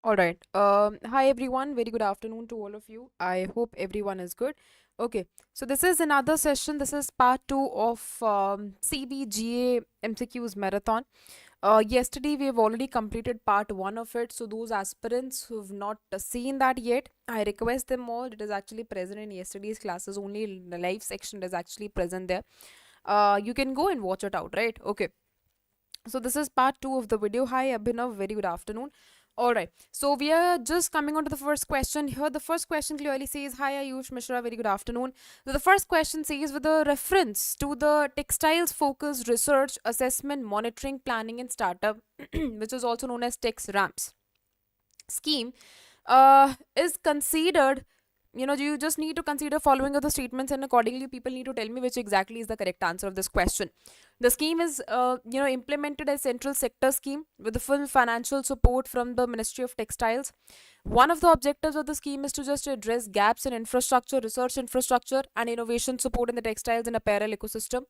All right. Hi everyone. Very good afternoon to all of you. I hope everyone is good. Okay. So this is another session. This is part two of CBGA MCQs marathon. Yesterday we have already completed part one of it. So those aspirants who've not seen that yet, I request them all. It is actually present in yesterday's classes. Only the live section is actually present there. You can go and watch it out. Right? Okay. So this is part two of the video. Hi Abhinav. Very good afternoon. All right. So we are just coming on to the first question here. The first question clearly says, "Hi Ayush Mishra, very good afternoon." So the first question says, with a reference to the textiles focused research, assessment, monitoring, planning, and startup, which is also known as Tex-RAMPS scheme, is considered. You just need to consider following of the statements, and accordingly, people need to tell me which exactly is the correct answer of this question. The scheme is, implemented as central sector scheme with the full financial support from the Ministry of Textiles. One of the objectives of the scheme is to just address gaps in infrastructure, research infrastructure, and innovation support in the textiles and apparel ecosystem.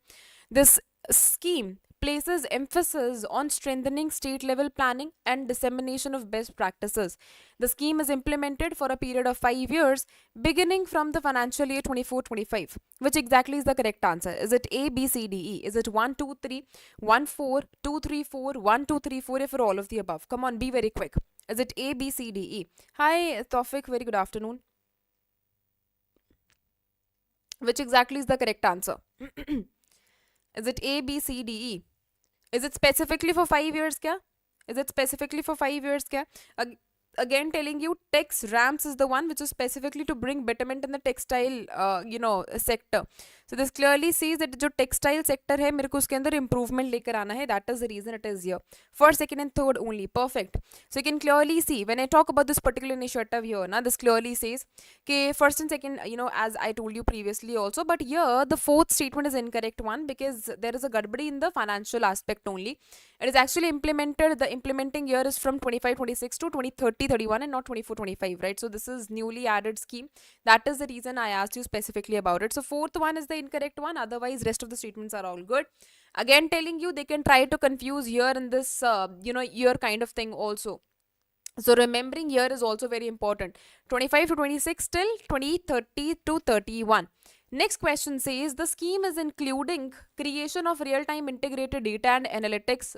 This scheme places emphasis on strengthening state level planning and dissemination of best practices. The scheme is implemented for a period of 5 years, beginning from the financial year 24-25. Which exactly is the correct answer? Is it A, B, C, D, E? Is it 1, 2, 3, 1, 4, 2, 3, 4, 1, 2, 3, 4, or for all of the above? Come on, be very quick. Is it A, B, C, D, E? Hi, Tawfiq, very good afternoon. Which exactly is the correct answer? Is it A, B, C, D, E? Is it specifically for 5 years? Kya? Is it specifically for 5 years? Kya? Again, telling you, Tex-RAMPS is the one which is specifically to bring betterment in the textile, sector. So this clearly sees that जो textile sector है मेरे को उसके अंदर improvement लेकर आना है. That is the reason it is here. First, second, and third only. Perfect. So you can clearly see when I talk about this particular initiative here, na, this clearly says okay, first and second, as I told you previously also, but here the fourth statement is incorrect one because there is a gadbadi in the financial aspect only. It is actually implemented, the implementing year is from 25-26 to 2030-31 and not 24-25, right? So this is newly added scheme. That is the reason I asked you specifically about it. So fourth one is the incorrect one. Otherwise, rest of the statements are all good. Again, telling you they can try to confuse here in this, year kind of thing also. So remembering here is also very important. 25 to 26 till 2030 to 31. Next question says the scheme is including creation of real-time integrated data and analytics,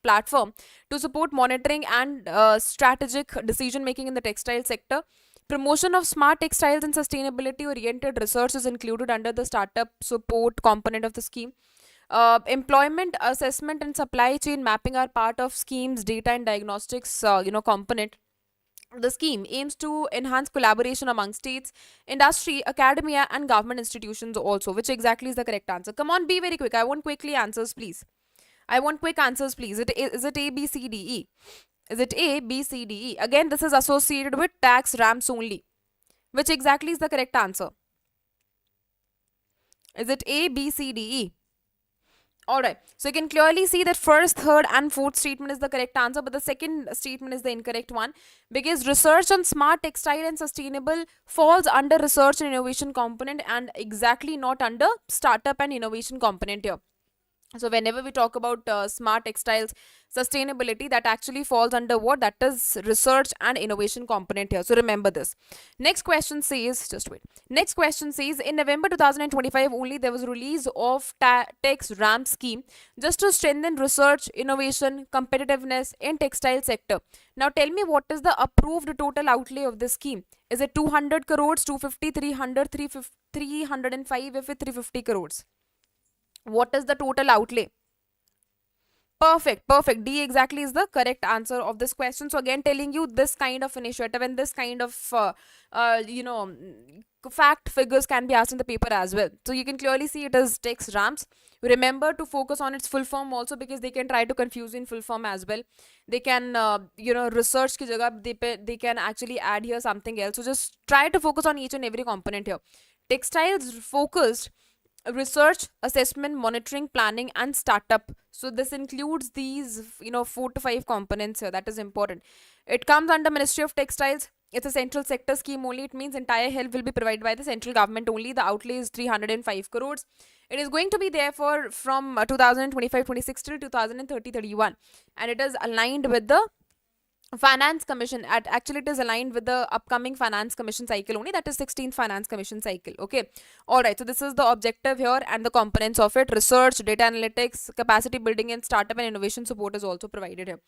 platform to support monitoring and strategic decision making in the textile sector. Promotion of smart textiles and sustainability oriented research is included under the startup support component of the scheme. Employment assessment and supply chain mapping are part of scheme's data and diagnostics, component. The scheme aims to enhance collaboration among states, industry, academia, and government institutions also. Which exactly is the correct answer? Come on, be very quick. I want quickly answers, please. I want quick answers, please. Is it A, B, C, D, E? Is it A, B, C, D, E? Again, this is associated with Tex-RAMPS only. Which exactly is the correct answer? Is it A, B, C, D, E? Alright, so you can clearly see that first, third, and fourth statement is the correct answer, but the second statement is the incorrect one because research on smart textile and sustainable falls under research and innovation component and exactly not under startup and innovation component here. So whenever we talk about smart textiles sustainability, that actually falls under what? That is research and innovation component here. So remember this. Next question says, just wait. Next question says, in November 2025 only there was release of Tex-RAMPS scheme just to strengthen research, innovation, competitiveness in textile sector. Now tell me what is the approved total outlay of this scheme? Is it 200 crores, 250, 300, 305, if it 350 crores? What is the total outlay? Perfect, perfect. D exactly is the correct answer of this question. So again, telling you this kind of initiative and this kind of, fact figures can be asked in the paper as well. So you can clearly see it is Tex-RAMPS. Remember to focus on its full form also because they can try to confuse in full form as well. They can, research ki jagah, they can actually add here something else. So just try to focus on each and every component here. Textiles focused research, assessment, monitoring, planning, and startup. So this includes these 4 to 5 components here. That is important. It comes under Ministry of Textiles. It's a central sector scheme only. It means entire help will be provided by the central government only. The outlay is 305 crores. It is going to be there for from 2025-26 till 2030-31, and it is aligned with the Finance Commission, actually it is aligned with the upcoming Finance Commission cycle only, that is 16th Finance Commission cycle. Okay, all right, so this is the objective here and the components of it. Research, data analytics, capacity building, and startup and innovation support is also provided here.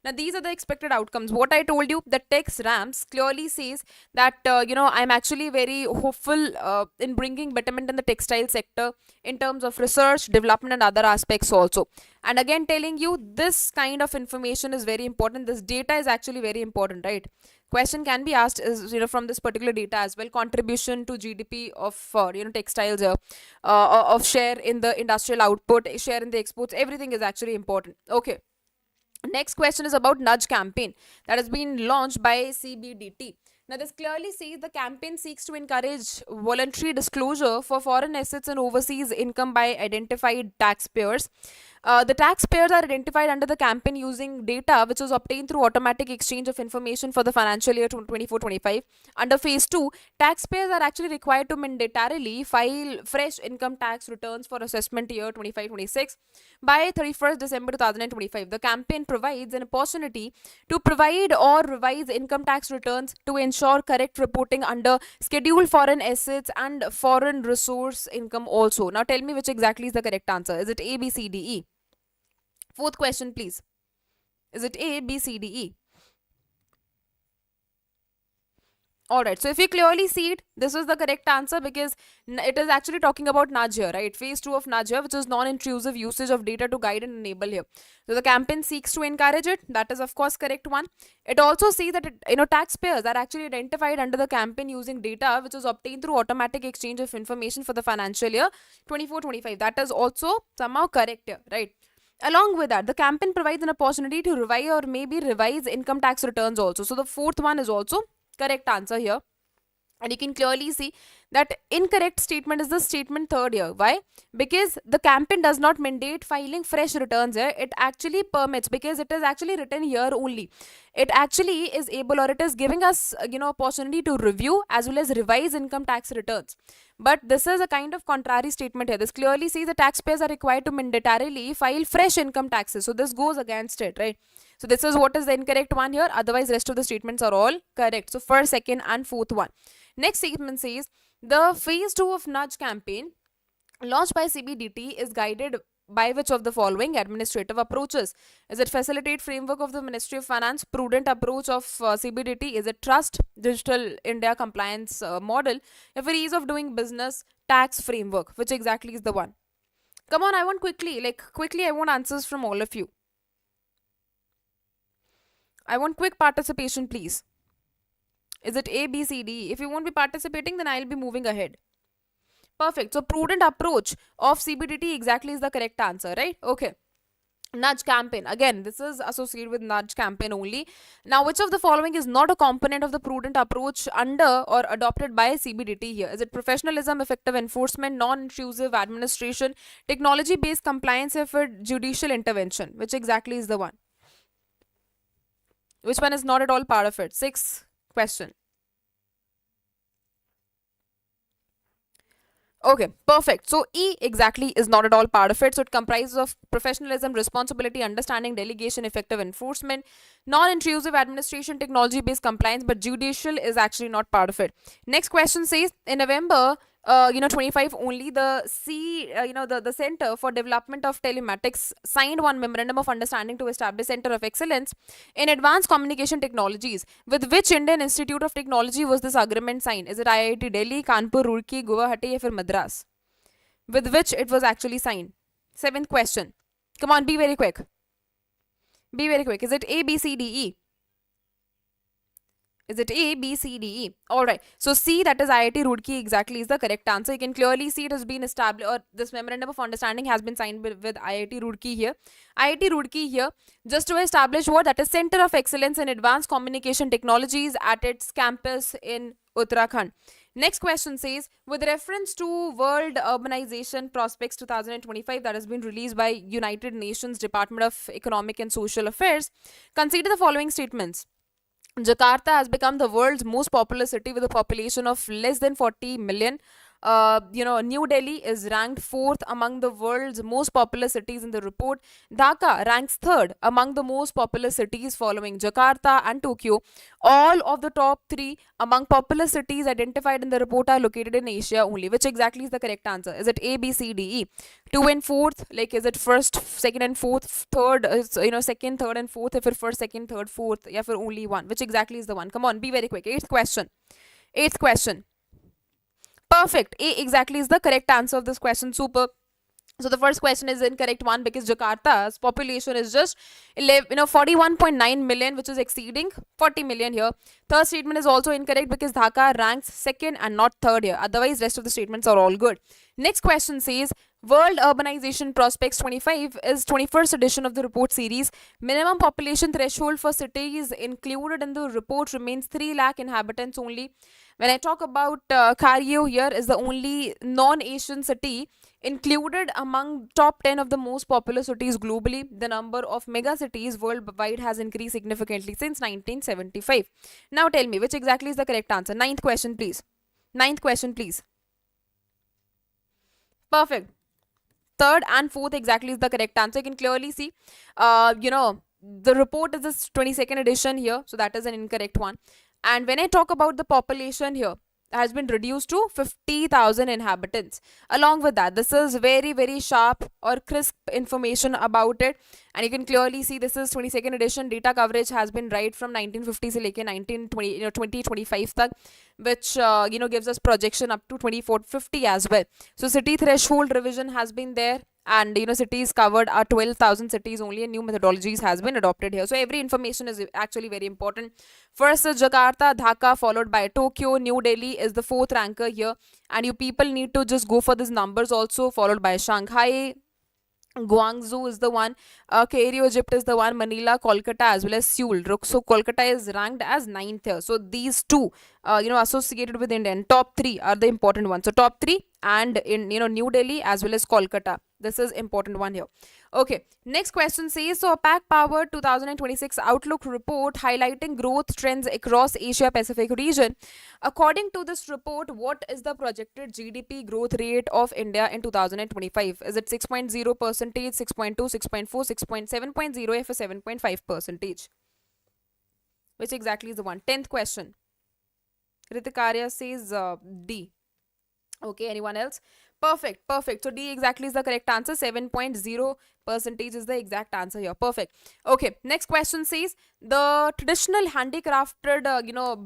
Now these are the expected outcomes. What I told you, the Tex-RAMPS clearly says that I'm actually very hopeful in bringing betterment in the textile sector in terms of research, development, and other aspects also. And again, telling you this kind of information is very important. This data is actually very important, right? Question can be asked is, from this particular data as well, contribution to GDP of textiles, of share in the industrial output, share in the exports, everything is actually important. Okay. Next question is about nudge campaign that has been launched by CBDT. Now, this clearly says the campaign seeks to encourage voluntary disclosure for foreign assets and overseas income by identified taxpayers. The taxpayers are identified under the campaign using data which was obtained through automatic exchange of information for the financial year 24-25. Under phase 2, taxpayers are actually required to mandatorily file fresh income tax returns for assessment year 25-26 by 31st December 2025. The campaign provides an opportunity to provide or revise income tax returns to ensure correct reporting under scheduled foreign assets and foreign resource income also. Now tell me which exactly is the correct answer. Is it A, B, C, D, E? Fourth question, please. Is it A, B, C, D, E? Alright, so if you clearly see it, this is the correct answer because it is actually talking about nudge here, right? Phase 2 of nudge here, which is non-intrusive usage of data to guide and enable here. So the campaign seeks to encourage it. That is of course correct one. It also sees that taxpayers are actually identified under the campaign using data which was obtained through automatic exchange of information for the financial year 24-25. That is also somehow correct here, right? Along with that, the campaign provides an opportunity to revise or maybe revise income tax returns also. So the fourth one is also correct answer here. And you can clearly see that incorrect statement is the statement third here. Why? Because the campaign does not mandate filing fresh returns here. It actually permits, because it is actually written here only. It actually is able, or it is giving us opportunity to review as well as revise income tax returns. But this is a kind of contrary statement here. This clearly says the taxpayers are required to mandatorily file fresh income taxes. So this goes against it, right? So this is what is the incorrect one here. Otherwise, rest of the statements are all correct. So first, second, and fourth one. Next statement says the phase 2 of nudge campaign launched by CBDT is guided by which of the following administrative approaches? Is it facilitate framework of the Ministry of Finance, prudent approach of CBDT? Is it trust, digital India compliance model, if ease of doing business, tax framework? Which exactly is the one? Come on, I want quickly I want answers from all of you. I want quick participation, please. Is it A, B, C, D? If you won't be participating, then I'll be moving ahead. Perfect. So prudent approach of CBDT exactly is the correct answer, right? Okay. Nudge campaign. Again, this is associated with nudge campaign only. Now, which of the following is not a component of the prudent approach under or adopted by CBDT here? Is it professionalism, effective enforcement, non-intrusive administration, technology-based compliance effort, judicial intervention? Which exactly is the one? Which one is not at all part of it? Sixth question. Okay, perfect. So E exactly is not at all part of it. So it comprises of professionalism, responsibility, understanding, delegation, effective enforcement, non-intrusive administration, technology-based compliance, but judicial is actually not part of it. Next question says in November 25 only, the the Center for Development of Telematics signed one memorandum of understanding to establish Center of Excellence in Advanced Communication Technologies. With which Indian Institute of Technology was this agreement signed? Is it IIT Delhi, Kanpur, Roorkee, Guwahati, or Madras? With which it was actually signed? Seventh question. Come on, be very quick. Be very quick. Is it A, B, C, D, E? Is it A, B, C, D, E? Alright. So C, that is IIT Roorkee, exactly is the correct answer. You can clearly see it has been established, or this memorandum of understanding has been signed with IIT Roorkee here. IIT Roorkee here, just to establish what? That is Center of Excellence in Advanced Communication Technologies at its campus in Uttarakhand. Next question says, with reference to World Urbanization Prospects 2025 that has been released by United Nations Department of Economic and Social Affairs, consider the following statements. Jakarta has become the world's most populous city with a population of less than 40 million. New Delhi is ranked fourth among the world's most populous cities in the report. Dhaka ranks third among the most populous cities following Jakarta and Tokyo. All of the top three among populous cities identified in the report are located in Asia only. Which exactly is the correct answer? Is it A, B, C, D, E? 2 and 4th, like is it first, second and fourth, third is second, third and fourth, if it first, second, third, fourth, yeah, for only one? Which exactly is the one? Come on, be very quick. Eighth question. Eighth question. Perfect. A exactly is the correct answer of this question. Super. So the first question is incorrect one, because Jakarta's population is just 41.9 million, which is exceeding 40 million here. Third statement is also incorrect because Dhaka ranks second and not third here. Otherwise, rest of the statements are all good. Next question says, World Urbanization Prospects 25 is 21st edition of the report series. Minimum population threshold for cities included in the report remains 3 lakh inhabitants only. When I talk about Kario, here is the only non-Asian city included among top 10 of the most populous cities globally. The number of mega cities worldwide has increased significantly since 1975. Now tell me, which exactly is the correct answer? Ninth question, please. Ninth question, please. Perfect. Third and fourth exactly is the correct answer. You can clearly see, the report is this 22nd edition here, so that is an incorrect one. And when I talk about the population here, has been reduced to 50,000 inhabitants. Along with that, this is very, very sharp or crisp information about it. And you can clearly see this is 22nd edition. Data coverage has been right from 1950 se leke 1920, 2025 tak, which gives us projection up to 2450 as well. So city threshold revision has been there, and cities covered are 12,000 cities only, and new methodologies has been adopted here. So every information is actually very important. First is Jakarta, Dhaka, followed by Tokyo. New Delhi is the fourth ranker here, and you people need to just go for these numbers also, followed by Shanghai, Guangzhou is the one, Cairo, Egypt is the one, Manila, Kolkata, as well as Seoul. So Kolkata is ranked as 9th here. So these two, associated with India, and top three are the important ones. So top three, and in New Delhi as well as Kolkata. This is important one here. Okay, next question says, so APAC Power 2026 Outlook report highlighting growth trends across Asia Pacific region. According to this report, what is the projected GDP growth rate of India in 2025? Is it 6.0%, 6.2, 6.4, 6.7.0, or 7.5%? Which exactly is the one? 10th question. Ritikarya says D. Okay, anyone else? Perfect, perfect. So D exactly is the correct answer. 7.0% is the exact answer here. Perfect. Okay, next question says, the traditional handicrafted,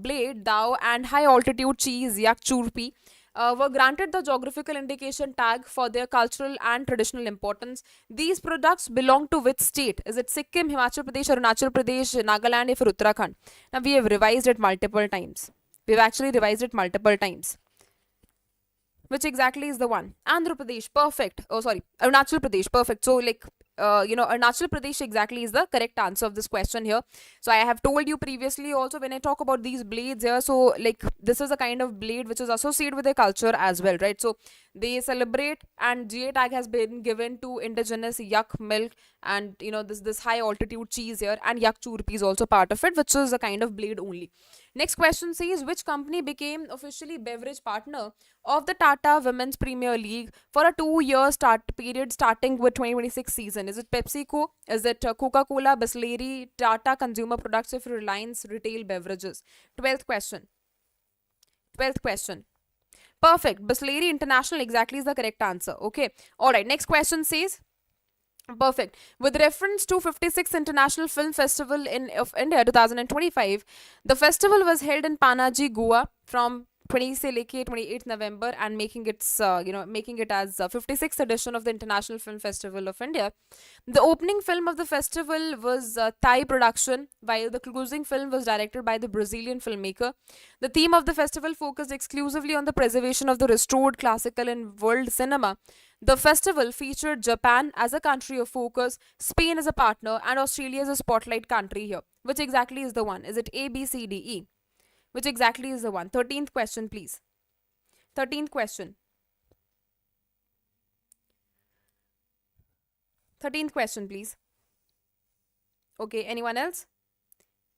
blade, dao, and high altitude cheese, yak churpi, were granted the geographical indication tag for their cultural and traditional importance. These products belong to which state? Is it Sikkim, Himachal Pradesh, Arunachal Pradesh, Nagaland, or Uttarakhand? Now we have revised it multiple times. We've actually revised it multiple times. Which exactly is the one? Andhra Pradesh, perfect. Oh, sorry, Arunachal Pradesh, perfect. So, Arunachal Pradesh exactly is the correct answer of this question here. So, I have told you previously also, when I talk about these blades here, so this is a kind of blade which is associated with their culture as well, right? So, they celebrate, and GA tag has been given to indigenous yak milk, and this high altitude cheese here, and yak churpi is also part of it, which is a kind of blade only. Next question says, which company became officially beverage partner of the Tata Women's Premier League for a 2-year period starting with 2026 season? Is it PepsiCo? Is it Coca-Cola, Bisleri, Tata Consumer Products, or Reliance Retail Beverages? 12th question. 12th question. Perfect. Bisleri International exactly is the correct answer. Okay. Alright. Next question says, perfect. With reference to 56th International Film Festival of India 2025, the festival was held in Panaji, Goa from 28th November, and making it as 56th edition of the International Film Festival of India. The opening film of the festival was Thai production, while the closing film was directed by the Brazilian filmmaker. The theme of the festival focused exclusively on the preservation of the restored classical and world cinema. The festival featured Japan as a country of focus, Spain as a partner, and Australia as a spotlight country here. Which exactly is the one? Is it A, B, C, D, E? Which exactly is the one? 13th question, please. 13th question. 13th question, please. Okay, anyone else?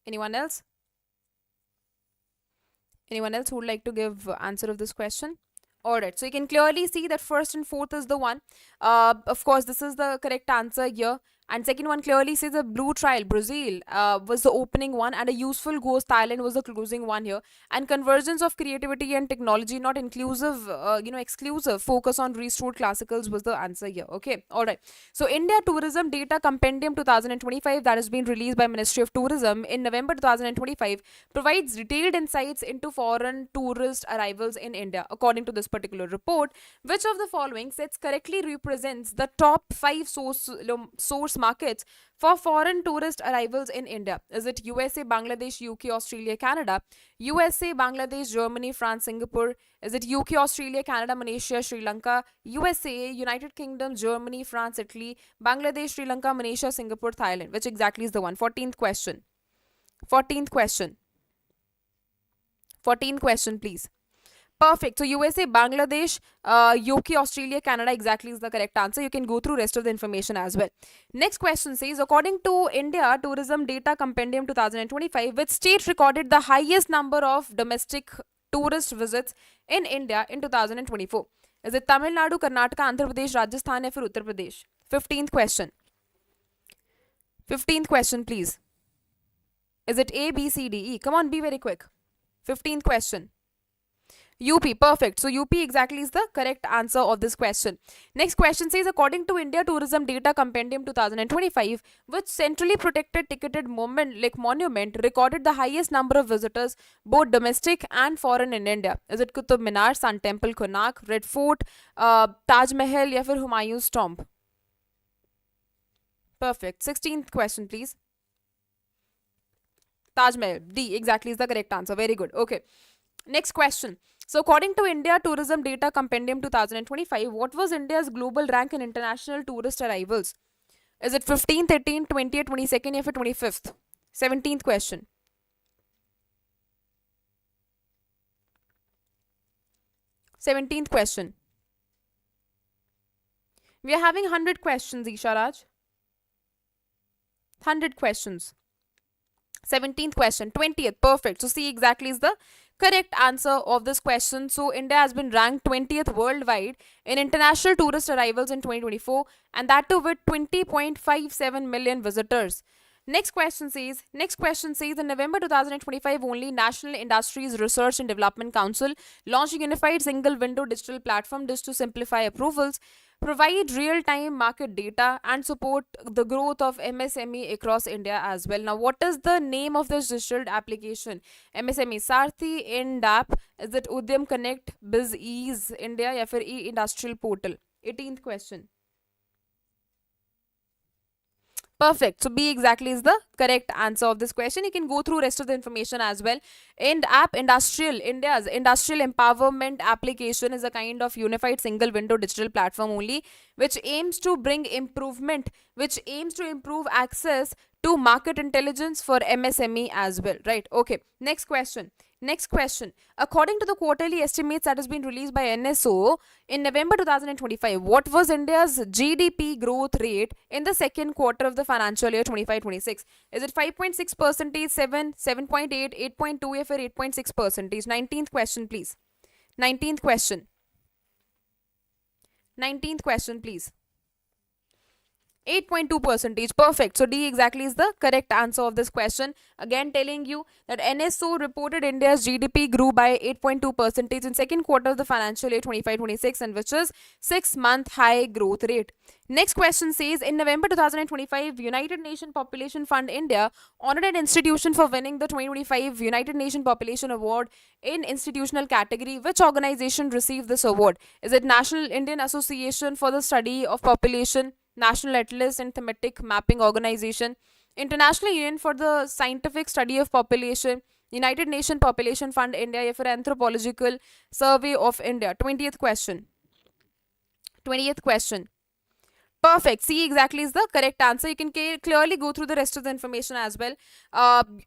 Anyone else? Anyone else who would like to give answer of this question? Alright, so you can clearly see that first and fourth is the one. Of course, this is the correct answer here. And second one clearly says the blue trial, Brazil, was the opening one, and a useful ghost, Thailand, was the closing one here. And convergence of creativity and technology, not inclusive, exclusive. Focus on restored classicals was the answer here. Okay, all right. So India Tourism Data Compendium 2025, that has been released by Ministry of Tourism in November 2025, provides detailed insights into foreign tourist arrivals in India. According to this particular report, which of the following sets correctly represents the top 5 source markets for foreign tourist arrivals in India? Is it USA, Bangladesh, UK, Australia, Canada? USA, Bangladesh, Germany, France, Singapore? Is it UK, Australia, Canada, Malaysia, Sri Lanka? USA, United Kingdom, Germany, France, Italy, Bangladesh, Sri Lanka, Malaysia, Singapore, Thailand? Which exactly is the one? 14th question. 14th question. 14th question, please. Perfect. So USA, Bangladesh, UK, Australia, Canada exactly is the correct answer. You can go through rest of the information as well. Next question says, according to India Tourism Data Compendium 2025, which state recorded the highest number of domestic tourist visits in India in 2024? Is it Tamil Nadu, Karnataka, Andhra Pradesh, Rajasthan, or Uttar Pradesh? 15th question. 15th question, please. Is it A, B, C, D, E? Come on, be very quick. 15th question. UP, perfect. So UP exactly is the correct answer of this question. Next question says, according to India Tourism Data Compendium 2025, which centrally protected ticketed monument recorded the highest number of visitors, both domestic and foreign, in India? Is it Qutub Minar, Sun Temple, Konark, Red Fort, Taj Mahal, or Humayun's tomb? Perfect. 16th question, please. Taj Mahal. D exactly is the correct answer. Very good. Okay. Next question. So according to India Tourism Data Compendium 2025, what was India's global rank in international tourist arrivals? Is it 15th, 18th, 20th, 22nd, or 25th? 17th question. 17th question. We are having 100 questions, Isha Raj. 100 questions. 17th question. 20th. Perfect. So C exactly is the correct answer of this question. So India has been ranked 20th worldwide in international tourist arrivals in 2024, and that too with 20.57 million visitors. Next question says, in November 2025 only, National Industries Research and Development Council launched a unified single window digital platform just to simplify approvals, provide real-time market data, and support the growth of MSME across India as well. Now, what is the name of this digital application? MSME Sarathi, INDAP, is it Udyam Connect, Biz Ease India, or e-industrial portal? 18th question. Perfect. So B exactly is the correct answer of this question. You can go through rest of the information as well. INDAP, India's industrial empowerment application, is a kind of unified single window digital platform only, which aims to improve access to market intelligence for MSME as well. Right. Okay. Next question. According to the quarterly estimates that has been released by NSO in November 2025, what was India's GDP growth rate in the second quarter of the financial year 25-26? Is it 5.6%, 7, 7.8, 8.2, or 8.6%? 19th question, please. 19th question. 19th question, please. 8.2%. Perfect. So D exactly is the correct answer of this question. Again telling you that NSO reported India's GDP grew by 8.2% in second quarter of the financial year 25-26, and which is 6-month high growth rate. Next question says, in November 2025, United Nations Population Fund India honored an institution for winning the 2025 United Nations Population Award in institutional category. Which organization received this award? Is it National Indian Association for the Study of Population, National Atlas and Thematic Mapping Organization, International Union for the Scientific Study of Population, United Nations Population Fund India, or for Anthropological Survey of India? 20th question. 20th question. Perfect. C exactly is the correct answer. You can clearly go through the rest of the information as well.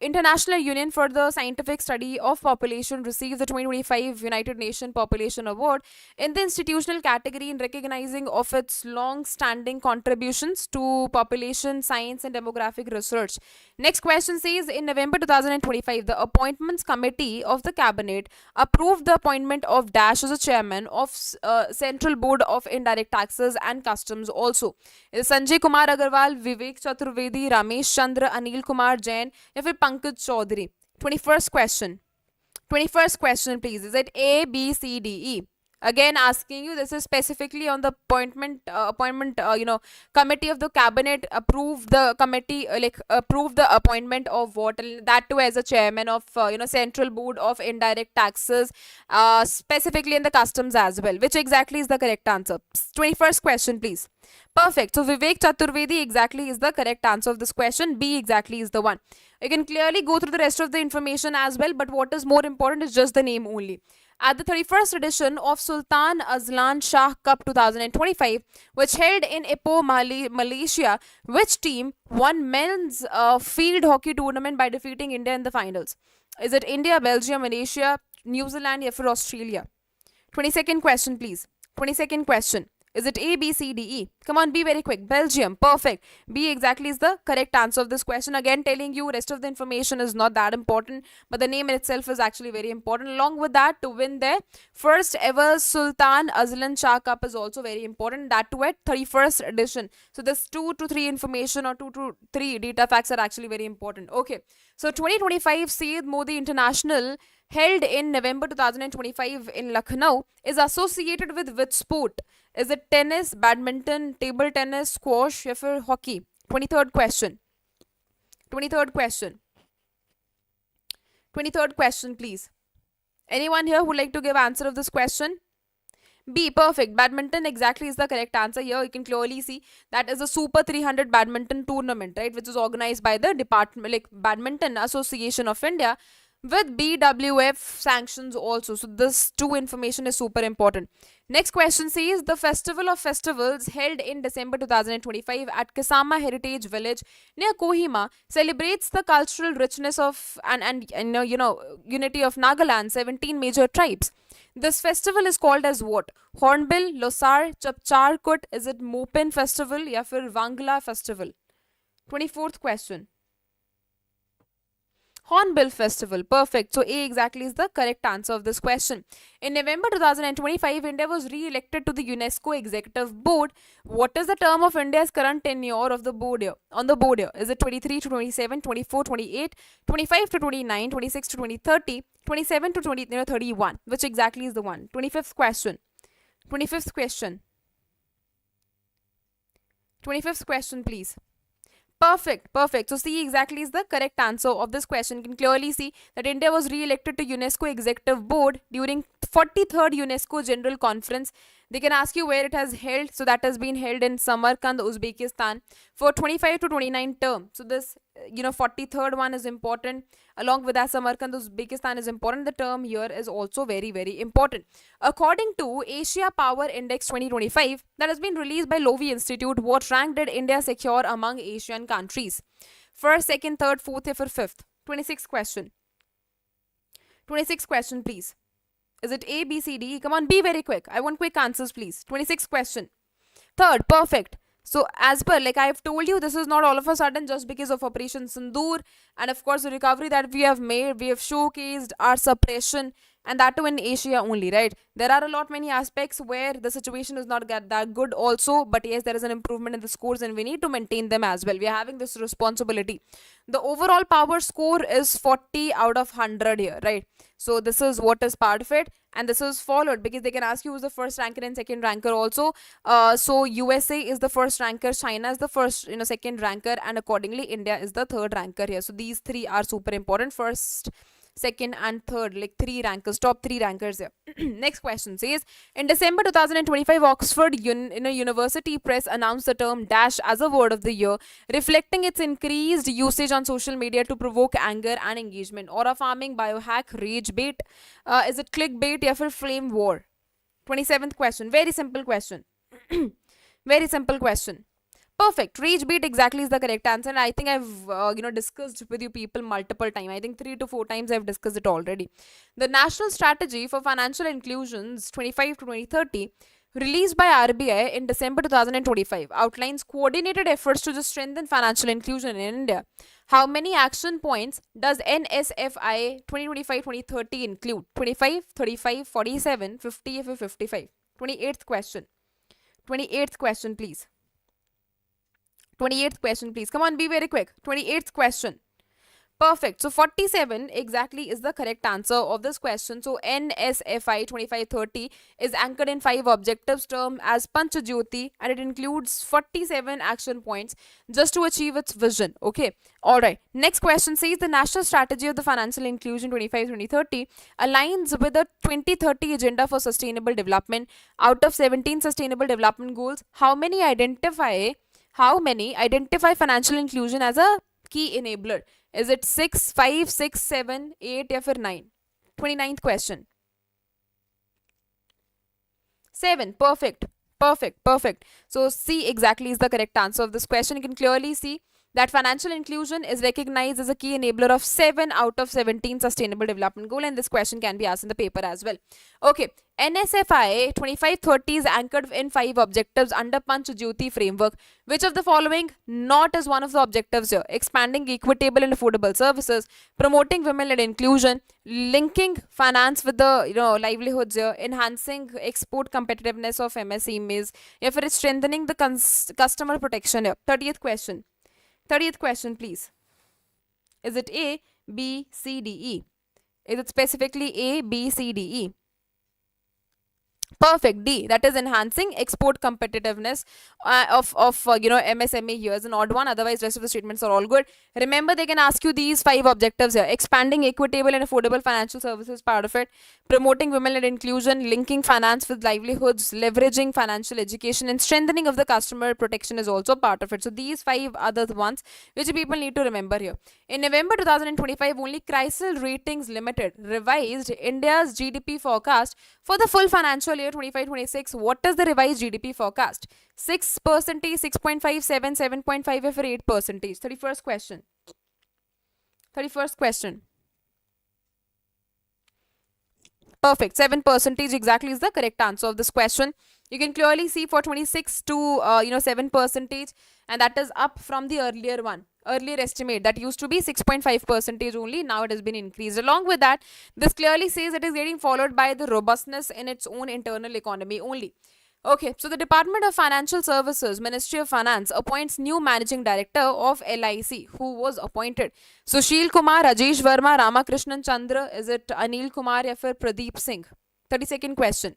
International Union for the Scientific Study of Population received the 2025 United Nations Population Award in the institutional category in recognizing of its long-standing contributions to population science and demographic research. Next question says, in November 2025, the Appointments Committee of the Cabinet approved the appointment of Dash as a chairman of Central Board of Indirect Taxes and Customs also. Sanjay Kumar Agarwal, विवेक चतुर्वेदी, रमेश चंद्र, अनिल कुमार जैन या फिर Pankaj Chaudhary. 21st question please. Is it A, B, C, D, E? Again asking you, this is specifically on the appointment committee of the cabinet approved the committee approved the appointment of what, that too as a chairman of Central Board of Indirect Taxes, specifically in the customs as well. Which exactly is the correct answer? 21st question please. Perfect. So Vivek Chaturvedi exactly is the correct answer of this question. B exactly is the one. You can clearly go through the rest of the information as well, but what is more important is just the name only. At the 31st edition of Sultan Azlan Shah Cup 2025, which held in Ipoh, Malaysia, which team won men's field hockey tournament by defeating India in the finals? Is it India, Belgium, Malaysia, New Zealand, or Australia? 22nd question, please. 22nd question. Is it A, B, C, D, E? Come on, be very quick. Belgium. Perfect. B exactly is the correct answer of this question. Again, telling you rest of the information is not that important, but the name in itself is actually very important. Along with that, to win their first ever Sultan Azlan Shah Cup is also very important. That too at 31st edition. So this 2 to 3 information or 2 to 3 data facts are actually very important. Okay. So 2025 Syed Modi International held in November 2025 in Lucknow is associated with which sport? Is it tennis, badminton, table tennis, squash, or hockey? 23rd question. 23rd question. 23rd question, please. Anyone here who would like to give answer of this question? B, perfect. Badminton exactly is the correct answer. Here you can clearly see that is a Super 300 badminton tournament, right, which is organized by the Badminton Association of India with BWF sanctions also. So this two information is super important. Next question says, the Festival of Festivals held in December 2025 at Kisama Heritage Village near Kohima celebrates the cultural richness of and unity of Nagaland 17 major tribes. This festival is called as what? Hornbill, Losar, Chapcharkut, is it Mopin Festival या फिर Wangla Festival? 24th question. Hornbill Festival. Perfect. So A exactly is the correct answer of this question. In November 2025, India was re-elected to the UNESCO Executive Board. What is the term of India's current tenure of the board here? On the board here? Is it 23 to 27, 24, 28, 25 to 29, 26 to 2030, 27 to 31? Which exactly is the one? 25th question. 25th question. 25th question, please. Perfect, perfect. So C exactly is the correct answer of this question. You can clearly see that India was re-elected to UNESCO Executive Board during 43rd UNESCO General Conference. They can ask you where it has held. So that has been held in Samarkand, Uzbekistan for 25 to 29 term. So this 43rd one is important. Along with that, Samarkand, Uzbekistan is important. The term here is also very, very important. According to Asia Power Index 2025 that has been released by Lowy Institute, what rank did India secure among Asian countries? First, second, third, fourth, or fifth? 26th question. 26th question, please. Is it A, B, C, D? Come on, be very quick. I want quick answers, please. 26th question. Third, perfect. So as per, like I have told you, this is not all of a sudden just because of Operation Sindoor and of course the recovery that we have made. We have showcased our suppression, and that too in Asia only, right? There are a lot many aspects where the situation is not that good also, but yes, there is an improvement in the scores and we need to maintain them as well. We are having this responsibility. The overall power score is 40 out of 100 here, right? So this is what is part of it, and this is followed because they can ask you who's the first ranker and second ranker also. So USA is the first ranker, China is the first second ranker, and accordingly India is the third ranker here. So these three are super important. First, second and third, like three rankers, top three rankers here. Next question says, in December 2025, Oxford University Press announced the term dash as a word of the year, reflecting its increased usage on social media to provoke anger and engagement. Aura farming, biohack, rage bait, is it clickbait or flame war? 27th question, very simple question. Very simple question. Perfect. Rage beat exactly is the correct answer. And I think I've discussed with you people multiple times. I think 3 to 4 times I've discussed it already. The National Strategy for Financial Inclusions 25 to 2030, released by RBI in December 2025, outlines coordinated efforts to just strengthen financial inclusion in India. How many action points does NSFI 2025-2030 include? 25, 35, 47, 50, or 55? 28th question. 28th question, please. 28th question, please. Come on, be very quick. 28th question. Perfect. So 47 exactly is the correct answer of this question. So NSFI 2530 is anchored in 5 objectives termed as Panch-Jyoti, and it includes 47 action points just to achieve its vision. Okay. Alright. Next question says the National Strategy of the Financial Inclusion 25-2030 aligns with the 2030 Agenda for Sustainable Development. Out of 17 Sustainable Development Goals, how many identify financial inclusion as a key enabler? Is it 6, 5, 6, 7, 8 or 9? 29th question. 7. Perfect. So C exactly is the correct answer of this question. You can clearly see that financial inclusion is recognized as a key enabler of 7 out of 17 Sustainable Development Goal, and this question can be asked in the paper as well. Okay. NSFI 2530 is anchored in 5 objectives under Panch-Jyoti framework. Which of the following not is one of the objectives here? Expanding equitable and affordable services, promoting women-led inclusion, linking finance with the livelihoods here, enhancing export competitiveness of MSMEs, if it is strengthening the customer protection here. 30th question. 30th question, please. Is it A, B, C, D, E? Is it specifically A, B, C, D, E? Perfect. D, that is enhancing export competitiveness of MSME. Here is an odd one, otherwise rest of the statements are all good. Remember, they can ask you these 5 objectives here: expanding equitable and affordable financial services, part of it; promoting women-led inclusion; linking finance with livelihoods; leveraging financial education; and strengthening of the customer protection is also part of it. So these 5 are the ones which people need to remember here. In November 2025, only Chrysler Ratings Limited revised India's GDP forecast for the full financial year 25-26. What is the revised GDP forecast? 6%, 6.5, 7, 7.5, or 8%? 31st question. 31st question. Perfect. 7% exactly is the correct answer of this question. You can clearly see for 26 to 7%, and that is up from the earlier estimate that used to be 6.5% only. Now it has been increased. Along with that, this clearly says it is getting followed by the robustness in its own internal economy only. Okay, so the Department of Financial Services, Ministry of Finance, appoints new managing director of LIC. Who was appointed? Sushil Kumar, Rajesh Verma, Ramakrishnan Chandra. Is it Anil Kumar or Pradeep Singh? 32nd question.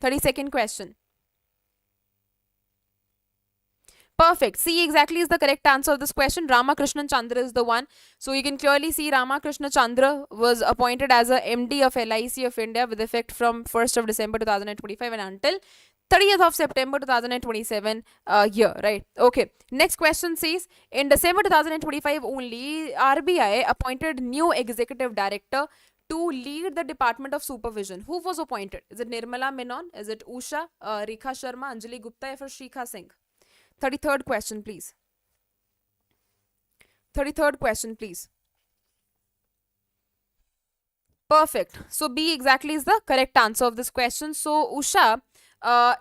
32nd question. Perfect. C exactly is the correct answer of this question. Ramakrishnan Chandra is the one. So you can clearly see Ramakrishna Chandra was appointed as a MD of LIC of India with effect from 1st of December 2025 and until 30th of September 2027 here, right? Okay. Next question says, in December 2025 only, RBI appointed new executive director to lead the Department of Supervision. Who was appointed? Is it Nirmala Menon? Is it Usha, Rekha Sharma, Anjali Gupta, or Shikha Singh? 33rd question, please. 33rd question, please. Perfect. So B exactly is the correct answer of this question. So Usha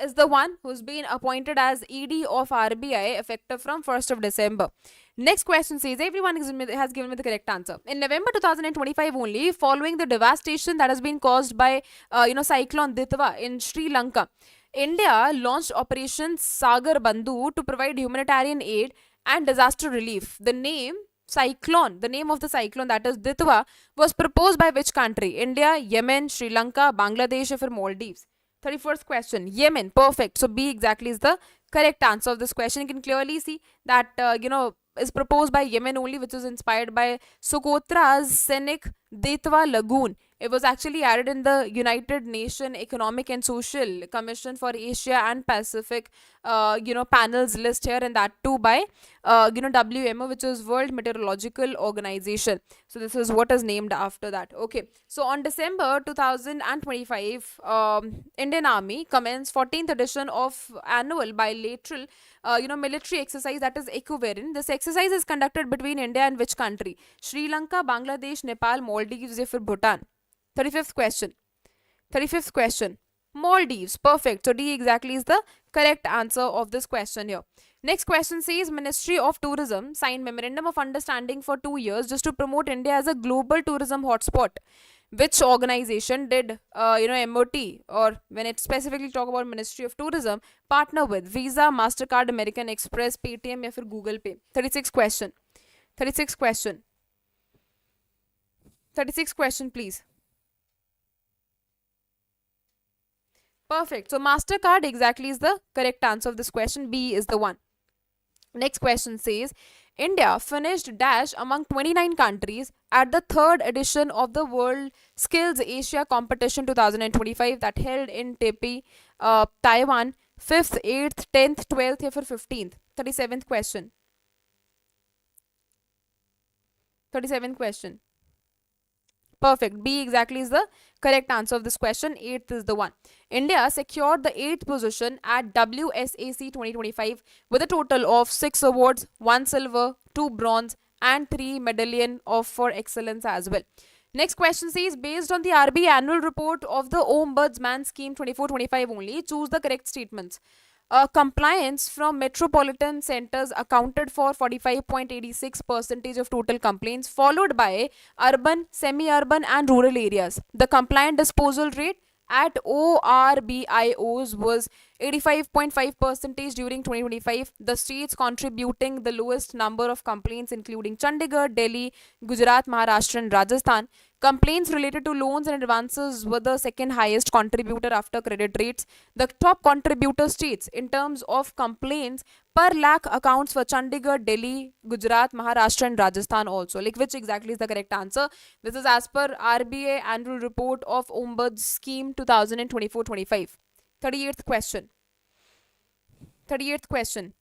is the one who's been appointed as ED of RBI effective from 1st of December. Next question says, everyone has given me the correct answer. In November 2025 only, following the devastation that has been caused by cyclone Ditwa in Sri Lanka, India launched Operation Sagar Bandhu to provide humanitarian aid and disaster relief. The name of the cyclone, that is Ditwa, was proposed by which country? India, Yemen, Sri Lanka, Bangladesh, or Maldives? 31st question. Yemen. Perfect. So B exactly is the correct answer of this question. You can clearly see that is proposed by Yemen only, which is inspired by Socotra's scenic Detwa Lagoon. It was actually added in the United Nations Economic and Social Commission for Asia and Pacific, panels list here, and that too by, WMO, which is World Meteorological Organization. So this is what is named after that. Okay. So on December 2025, Indian Army commenced 14th edition of annual bilateral, military exercise, that is equivalent. This exercise is conducted between India and which country? Sri Lanka, Bangladesh, Nepal, Maldives, or Bhutan? 35th question. 35th question. Maldives. Perfect. So D exactly is the correct answer of this question here. Next question says Ministry of Tourism signed memorandum of understanding for 2 years just to promote India as a global tourism hotspot. Which organization did MOT, or when it specifically talk about Ministry of Tourism, partner with? Visa, Mastercard, American Express, Paytm, or Google Pay? 36th question. 36th question. 36th question, please. Perfect. So Mastercard exactly is the correct answer of this question. B is the one. Next question says India finished dash among 29 countries at the third edition of the WorldSkills Asia competition 2025 that held in Taipei, Taiwan, 5th, 8th, 10th, 12th, or 15th. 37th question. 37th question. Perfect. B exactly is the correct answer of this question. 8th is the one. India secured the 8th position at WSAC 2025 with a total of 6 awards, 1 silver, 2 bronze, and 3 medallion of for excellence as well. Next question says, based on the RBI annual report of the Ombudsman Scheme 24-25 only, choose the correct statements. Compliance from metropolitan centers accounted for 45.86% of total complaints, followed by urban, semi-urban, and rural areas. The compliant disposal rate at ORBIOs was 85.5% during 2025. The states contributing the lowest number of complaints including Chandigarh, Delhi, Gujarat, Maharashtra, and Rajasthan. Complaints related to loans and advances were the second highest contributor after credit rates. The top contributor states in terms of complaints per lakh accounts for Chandigarh, Delhi, Gujarat, Maharashtra, and Rajasthan also. Like, which exactly is the correct answer? This is as per RBI annual report of Ombuds Scheme 2024-25. 38th question. 38th question.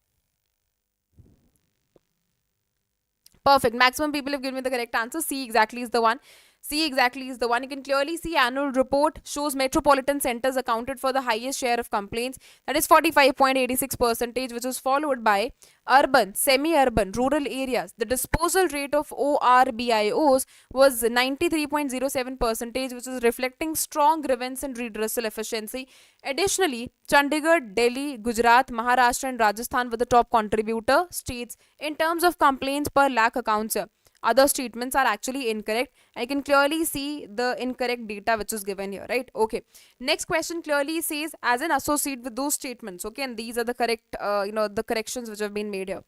Perfect. Maximum people have given me the correct answer. C exactly is the one. C exactly is the one. You can clearly see annual report shows metropolitan centers accounted for the highest share of complaints, that is 45.86%, which is followed by urban, semi-urban, rural areas. The disposal rate of ORBIOs was 93.07%, which is reflecting strong grievance and redressal efficiency. Additionally, Chandigarh, Delhi, Gujarat, Maharashtra, and Rajasthan were the top contributor states in terms of complaints per lakh accounts. Other statements are actually incorrect. I can clearly see the incorrect data which is given here, right? Okay. Next question clearly says as an associate with those statements. Okay, and these are the correct, the corrections which have been made here.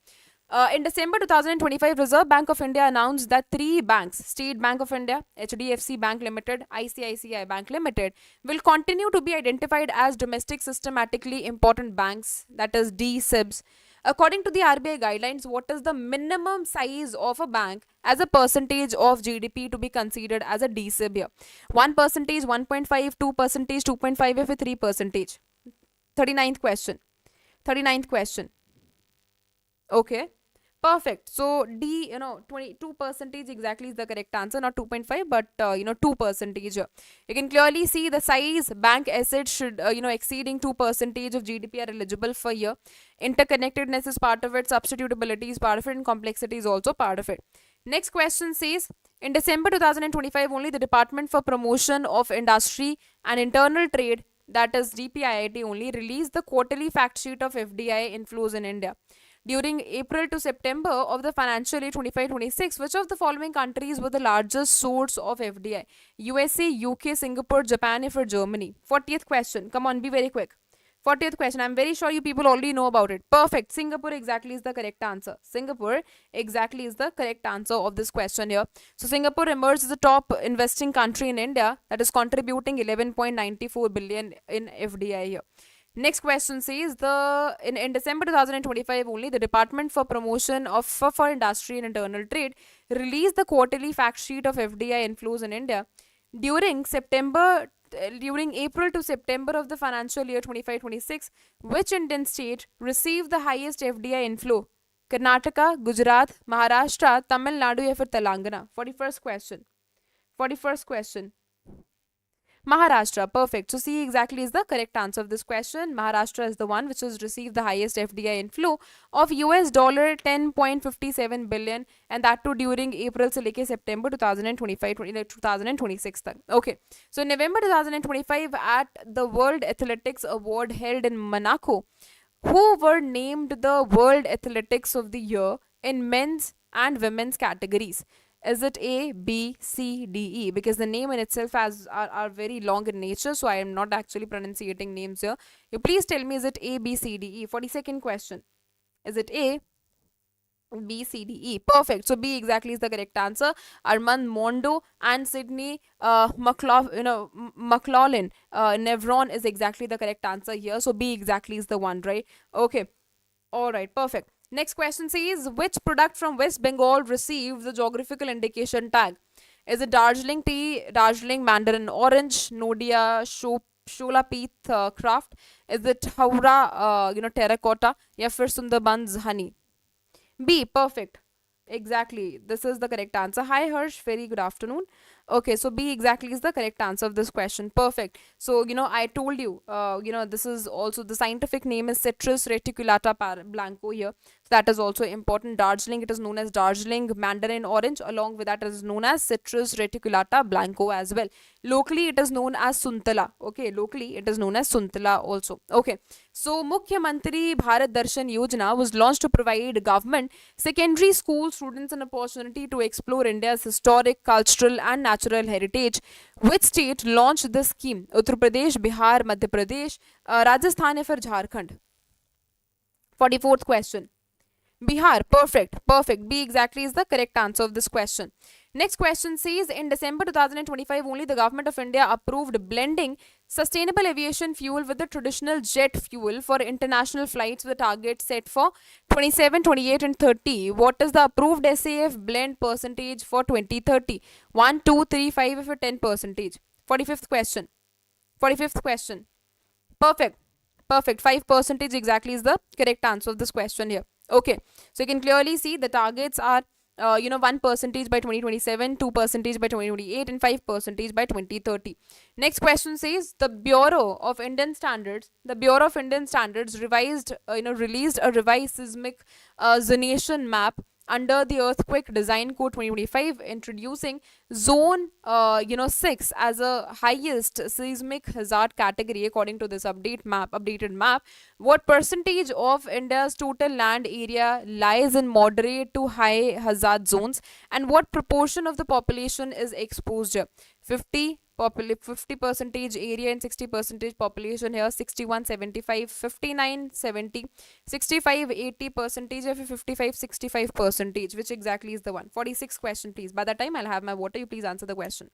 In December 2025, Reserve Bank of India announced that 3 banks, State Bank of India, HDFC Bank Limited, ICICI Bank Limited, will continue to be identified as domestic systematically important banks, that is D-SIBs. According to the RBI guidelines, what is the minimum size of a bank as a percentage of GDP to be considered as a D-SIB here? 1%, 1.5, 2%, 2.5, or 3%? 39th question. 39th question. Okay. Perfect. So D, 22% exactly is the correct answer, not 2.5, but 2%. You can clearly see the size bank assets should exceeding 2% of GDP are eligible for here. Interconnectedness is part of it, substitutability is part of it, and complexity is also part of it. Next question says, in December 2025 only, the Department for Promotion of Industry and Internal Trade, that is DPIIT only, released the quarterly fact sheet of FDI inflows in India. During April to September of the financial year 25-26, which of the following countries were the largest source of FDI? USA, UK, Singapore, Japan, or Germany? 40th question. Come on, be very quick. 40th question. I'm very sure you people already know about it. Perfect. Singapore exactly is the correct answer. Singapore exactly is the correct answer of this question here. So Singapore emerged as the top investing country in India, that is contributing 11.94 billion in FDI here. Next question says in December 2025 only, the Department for Promotion of for Industry and Internal Trade released the quarterly fact sheet of FDI inflows in India during during April to September of the financial year 25-26. Which Indian state received the highest FDI inflow? Karnataka, Gujarat, Maharashtra, Tamil Nadu या फिर Telangana? 41st question. 41st question. Maharashtra, perfect. So C exactly is the correct answer of this question. Maharashtra is the one which has received the highest FDI inflow of US dollar 10.57 billion, and that too during April से लेके September 2025-2026 तक. Okay. So November 2025 at the World Athletics Award held in Monaco, who were named the World Athletics of the Year in men's and women's categories? Is it A, B, C, D, E? Because the name in itself are very long in nature, so I am not actually pronunciating names here. You please tell me, is it A, B, C, D, E? 42nd question. Is it A, B, C, D, E? Perfect. So B exactly is the correct answer. Armand Mondo and Sydney McLaughlin Nevron is exactly the correct answer here. So B exactly is the one, right? Okay. All right. Perfect. Next question says, which product from West Bengal received the geographical indication tag? Is it Darjeeling tea, Darjeeling Mandarin orange, Nodia Shola Peeth craft? Is it Haura terracotta, या फिर Sundarbans honey? B, perfect. Exactly. This is the correct answer. Hi Harsh, very good afternoon. Okay, so B exactly is the correct answer of this question. Perfect. So, I told you, this is also, the scientific name is Citrus reticulata blanco here. So that is also important. Darjeeling, it is known as Darjeeling Mandarin orange. Along with that, it is known as Citrus reticulata blanco as well. Locally, it is known as Suntala. Okay, locally, it is known as Suntala also. Okay, so Mukhyamantri Bharat Darshan Yojana was launched to provide government secondary school students an opportunity to explore India's historic, cultural and natural heritage. Which state launched this scheme? Uttar Pradesh, Bihar, Madhya Pradesh, Rajasthan or Jharkhand? 44th question. Bihar, perfect, perfect. B exactly is the correct answer of this question. Next question says, in December 2025 only, the government of India approved blending sustainable aviation fuel with the traditional jet fuel for international flights with a target set for 27, 28 and 30. What is the approved SAF blend percentage for 2030? 1, 2, 3, 5 or 10 percentage? 45th question. 45th question. Perfect. Perfect. 5% exactly is the correct answer of this question here. Okay, so you can clearly see the targets are 1% by 2027, 2% by 2028 and 5% by 2030. Next question says, the Bureau of Indian Standards released a revised seismic zonation map under the Earthquake Design Code 2025, introducing Zone 6 as a highest seismic hazard category according to this updated map. What percentage of India's total land area lies in moderate to high hazard zones, and what proportion of the population is exposed here? 50% area and 60% population here. 61, 75, 59, 70, 65, 80% or 55, 65%. Which exactly is the one? 46 question, please. By that time, I'll have my water. You please answer the question.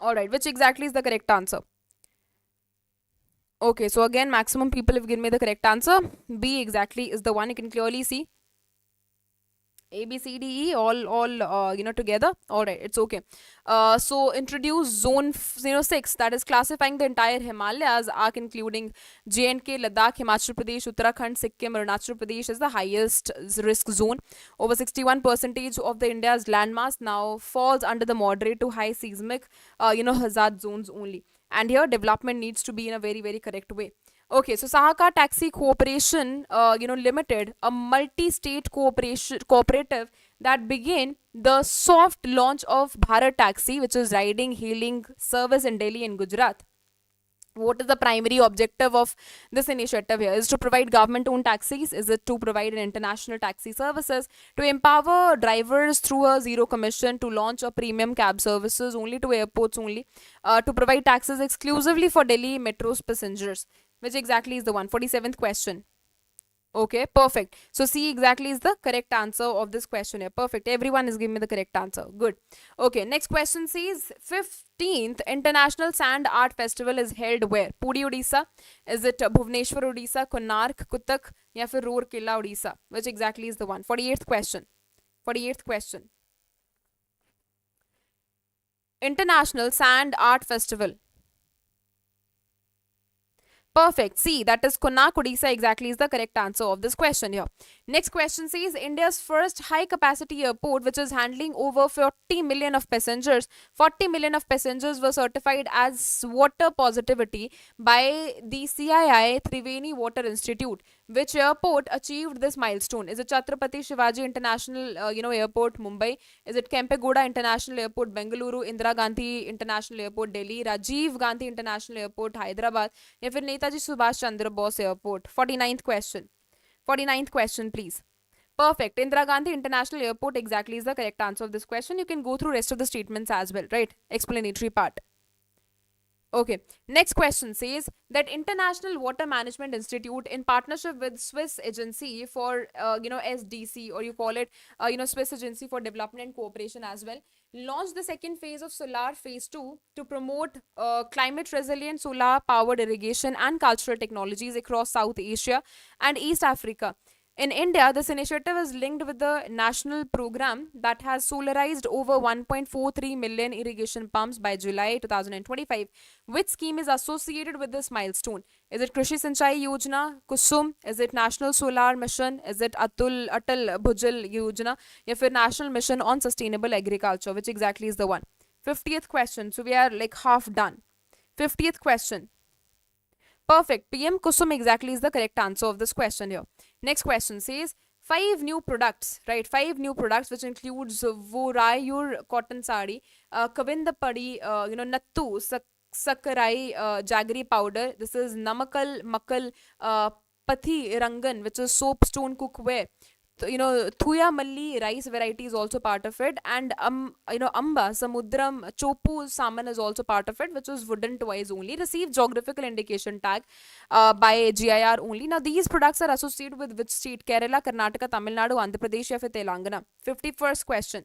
Alright, which exactly is the correct answer? Okay, so again, maximum people have given me the correct answer. B exactly is the one. You can clearly see A, B, C, D, E, all together. All right, it's okay. So introduce zone 6, that is classifying the entire Himalayas arc, including J&K, Ladakh, Himachal Pradesh, Uttarakhand, Sikkim, Arunachal Pradesh is the highest risk zone. Over 61% of the India's landmass now falls under the moderate to high seismic, hazard zones only. And here development needs to be in a very, very correct way. Okay, so Sahakar Taxi Corporation, Limited, a multi-state cooperative that began the soft launch of Bharat Taxi, which is riding-hailing service in Delhi and Gujarat. What is the primary objective of this initiative here? Is to provide government-owned taxis? Is it to provide an international taxi services? To empower drivers through a zero commission? To launch a premium cab services only to airports only? To provide taxis exclusively for Delhi Metro's passengers? Which exactly is the one? 47th question. Okay, perfect. So C exactly is the correct answer of this question here. Perfect. Everyone is giving me the correct answer. Good. Okay, next question says 15th International Sand Art Festival is held where? Puri, Odisha? Is it Bhubaneswar, Odisha, Konark, Kutak, या फिर Rourkela, Odisha? Which exactly is the one? 48th question. 48th question. International Sand Art Festival. Perfect. See, that is Konark, Odisha exactly is the correct answer of this question here. Next question says India's first high capacity airport, which is handling over 40 million of passengers. 40 million of passengers were certified as water positivity by the CII Triveni Water Institute. Which airport achieved this milestone? Is it Chhatrapati Shivaji International Airport, Mumbai? Is it Kempegowda International Airport, Bengaluru? Indira Gandhi International Airport, Delhi? Rajiv Gandhi International Airport, Hyderabad? या फिर Netaji Subhash Chandra Bose airport? 49th question. 49th question, please. Perfect. Indira Gandhi International Airport exactly is the correct answer of this question. You can go through rest of the statements as well, right? Explanatory part. Okay, next question says that International Water Management Institute, in partnership with Swiss Agency for SDC, or you call it Swiss Agency for Development and Cooperation as well, launched the second phase of Solar Phase 2 to promote climate resilient solar powered irrigation and cultural technologies across South Asia and East Africa. In India, this initiative is linked with the national program that has solarized over 1.43 million irrigation pumps by July 2025. Which scheme is associated with this milestone? Is it Krishi Sinchai Yojana, Kusum? Is it National Solar Mission? Is it Atal Bhujal Yojana? Or फिर National Mission on Sustainable Agriculture? Which exactly is the one? 50th question. So we are like half done. 50th question. Perfect. PM Kusum exactly is the correct answer of this question here. Next question says 5 new products, right? 5 new products which includes Vorayur cotton sari, Kavindapadi, Nattu, Sakarai, jaggery powder. This is Namakal Makal, Pathi Rangan, which is soapstone cookware. Thuya Malli rice variety is also part of it, and Amba Samudram Chopu salmon is also part of it, which was wooden toys only. Received geographical indication tag by GIR only. Now these products are associated with which state? Kerala, Karnataka, Tamil Nadu, Andhra Pradesh, or Telangana? 51st question.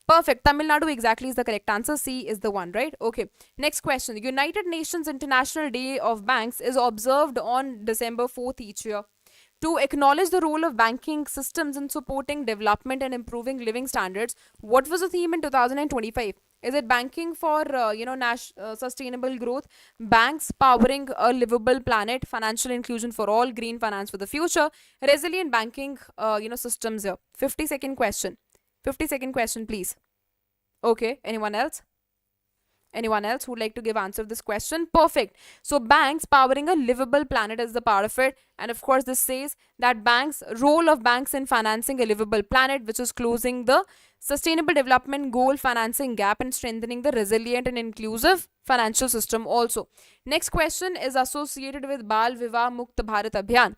Perfect. Tamil Nadu exactly is the correct answer. C is the one, right? Okay. Next question. United Nations International Day of Banks is observed on December 4th each year. To acknowledge the role of banking systems in supporting development and improving living standards, what was the theme in 2025? Is it banking for sustainable growth, banks powering a livable planet, financial inclusion for all, green finance for the future, resilient banking systems here? 52nd question. 52nd question, please. Okay, anyone else? Anyone else who would like to give answer to this question? Perfect. So banks powering a livable planet is the part of it. And of course, this says that role of banks in financing a livable planet, which is closing the sustainable development goal financing gap and strengthening the resilient and inclusive financial system also. Next question is associated with Bal Vivah Mukt Bharat Abhiyan.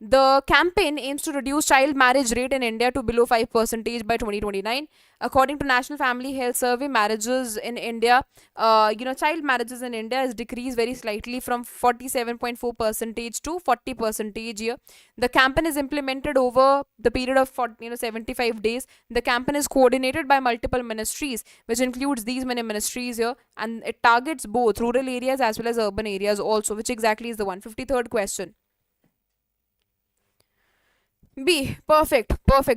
The campaign aims to reduce child marriage rate in India to below 5% by 2029. According to National Family Health Survey, marriages in India, child marriages in India has decreased very slightly from 47.4% to 40% here. The campaign is implemented over the period of 75 days. The campaign is coordinated by multiple ministries, which includes these many ministries here, and it targets both rural areas as well as urban areas also, which exactly is the 153rd question. B. Perfect.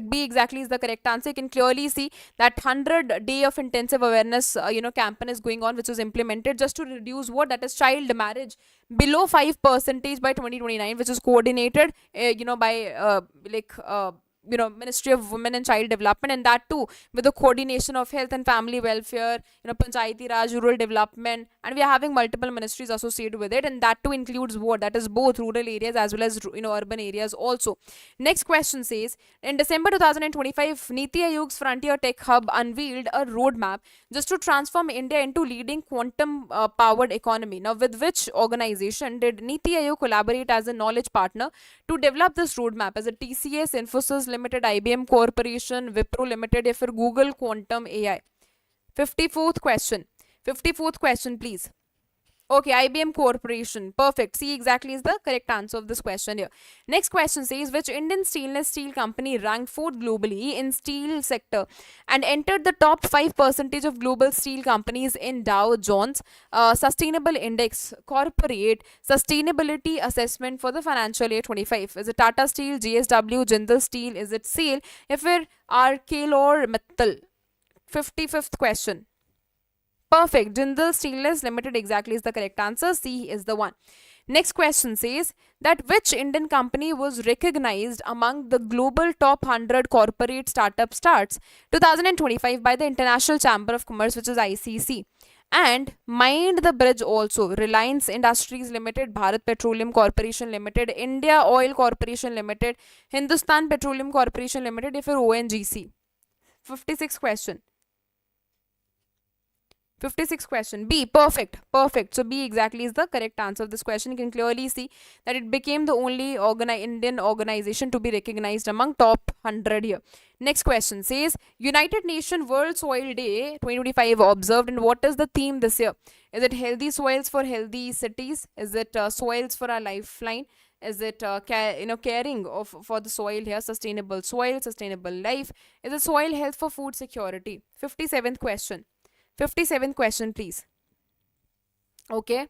B exactly is the correct answer. You can clearly see that 100-day of intensive awareness campaign is going on, which is implemented just to reduce that is child marriage below 5% by 2029, which is coordinated by Ministry of Women and Child Development, and that too with the coordination of health and family welfare, Panchayati Raj, rural development, and we are having multiple ministries associated with it, and that too includes that is both rural areas as well as urban areas also. Next question says, in December 2025, Niti Aayog's Frontier Tech Hub unveiled a roadmap just to transform India into leading quantum powered economy. Now, with which organization did Niti Aayog collaborate as a knowledge partner to develop this roadmap? As a TCS, Infosys Limited, IBM Corporation, Wipro Limited, or Google Quantum AI? 54th question. 54th question, please. Okay, IBM Corporation. Perfect. C exactly is the correct answer of this question here. Next question says, which Indian stainless steel company ranked fourth globally in steel sector and entered the top 5% of global steel companies in Dow Jones Sustainable Index Corporate Sustainability Assessment for the financial year 25? Is it Tata Steel, GSW, Jindal Steel? Is it SAIL? If it Arcelor Mittal? 55th question. Perfect. Jindal Stainless Limited exactly is the correct answer. C is the one. Next question says that which Indian company was recognized among the global top 100 corporate startup starts 2025 by the International Chamber of Commerce, which is ICC. And Mind the Bridge also, Reliance Industries Limited, Bharat Petroleum Corporation Limited, India Oil Corporation Limited, Hindustan Petroleum Corporation Limited, if you're ONGC. 56 question. 56 question. B. Perfect. Perfect. So B exactly is the correct answer of this question. You can clearly see that it became the only Indian organization to be recognized among top 100 here. Next question says, United Nations World Soil Day 2025 observed, and what is the theme this year? Is it healthy soils for healthy cities? Is it soils for our lifeline? Is it caring for the soil here, sustainable soil, sustainable life? Is it soil health for food security? 57th question. 57th question, please. Okay.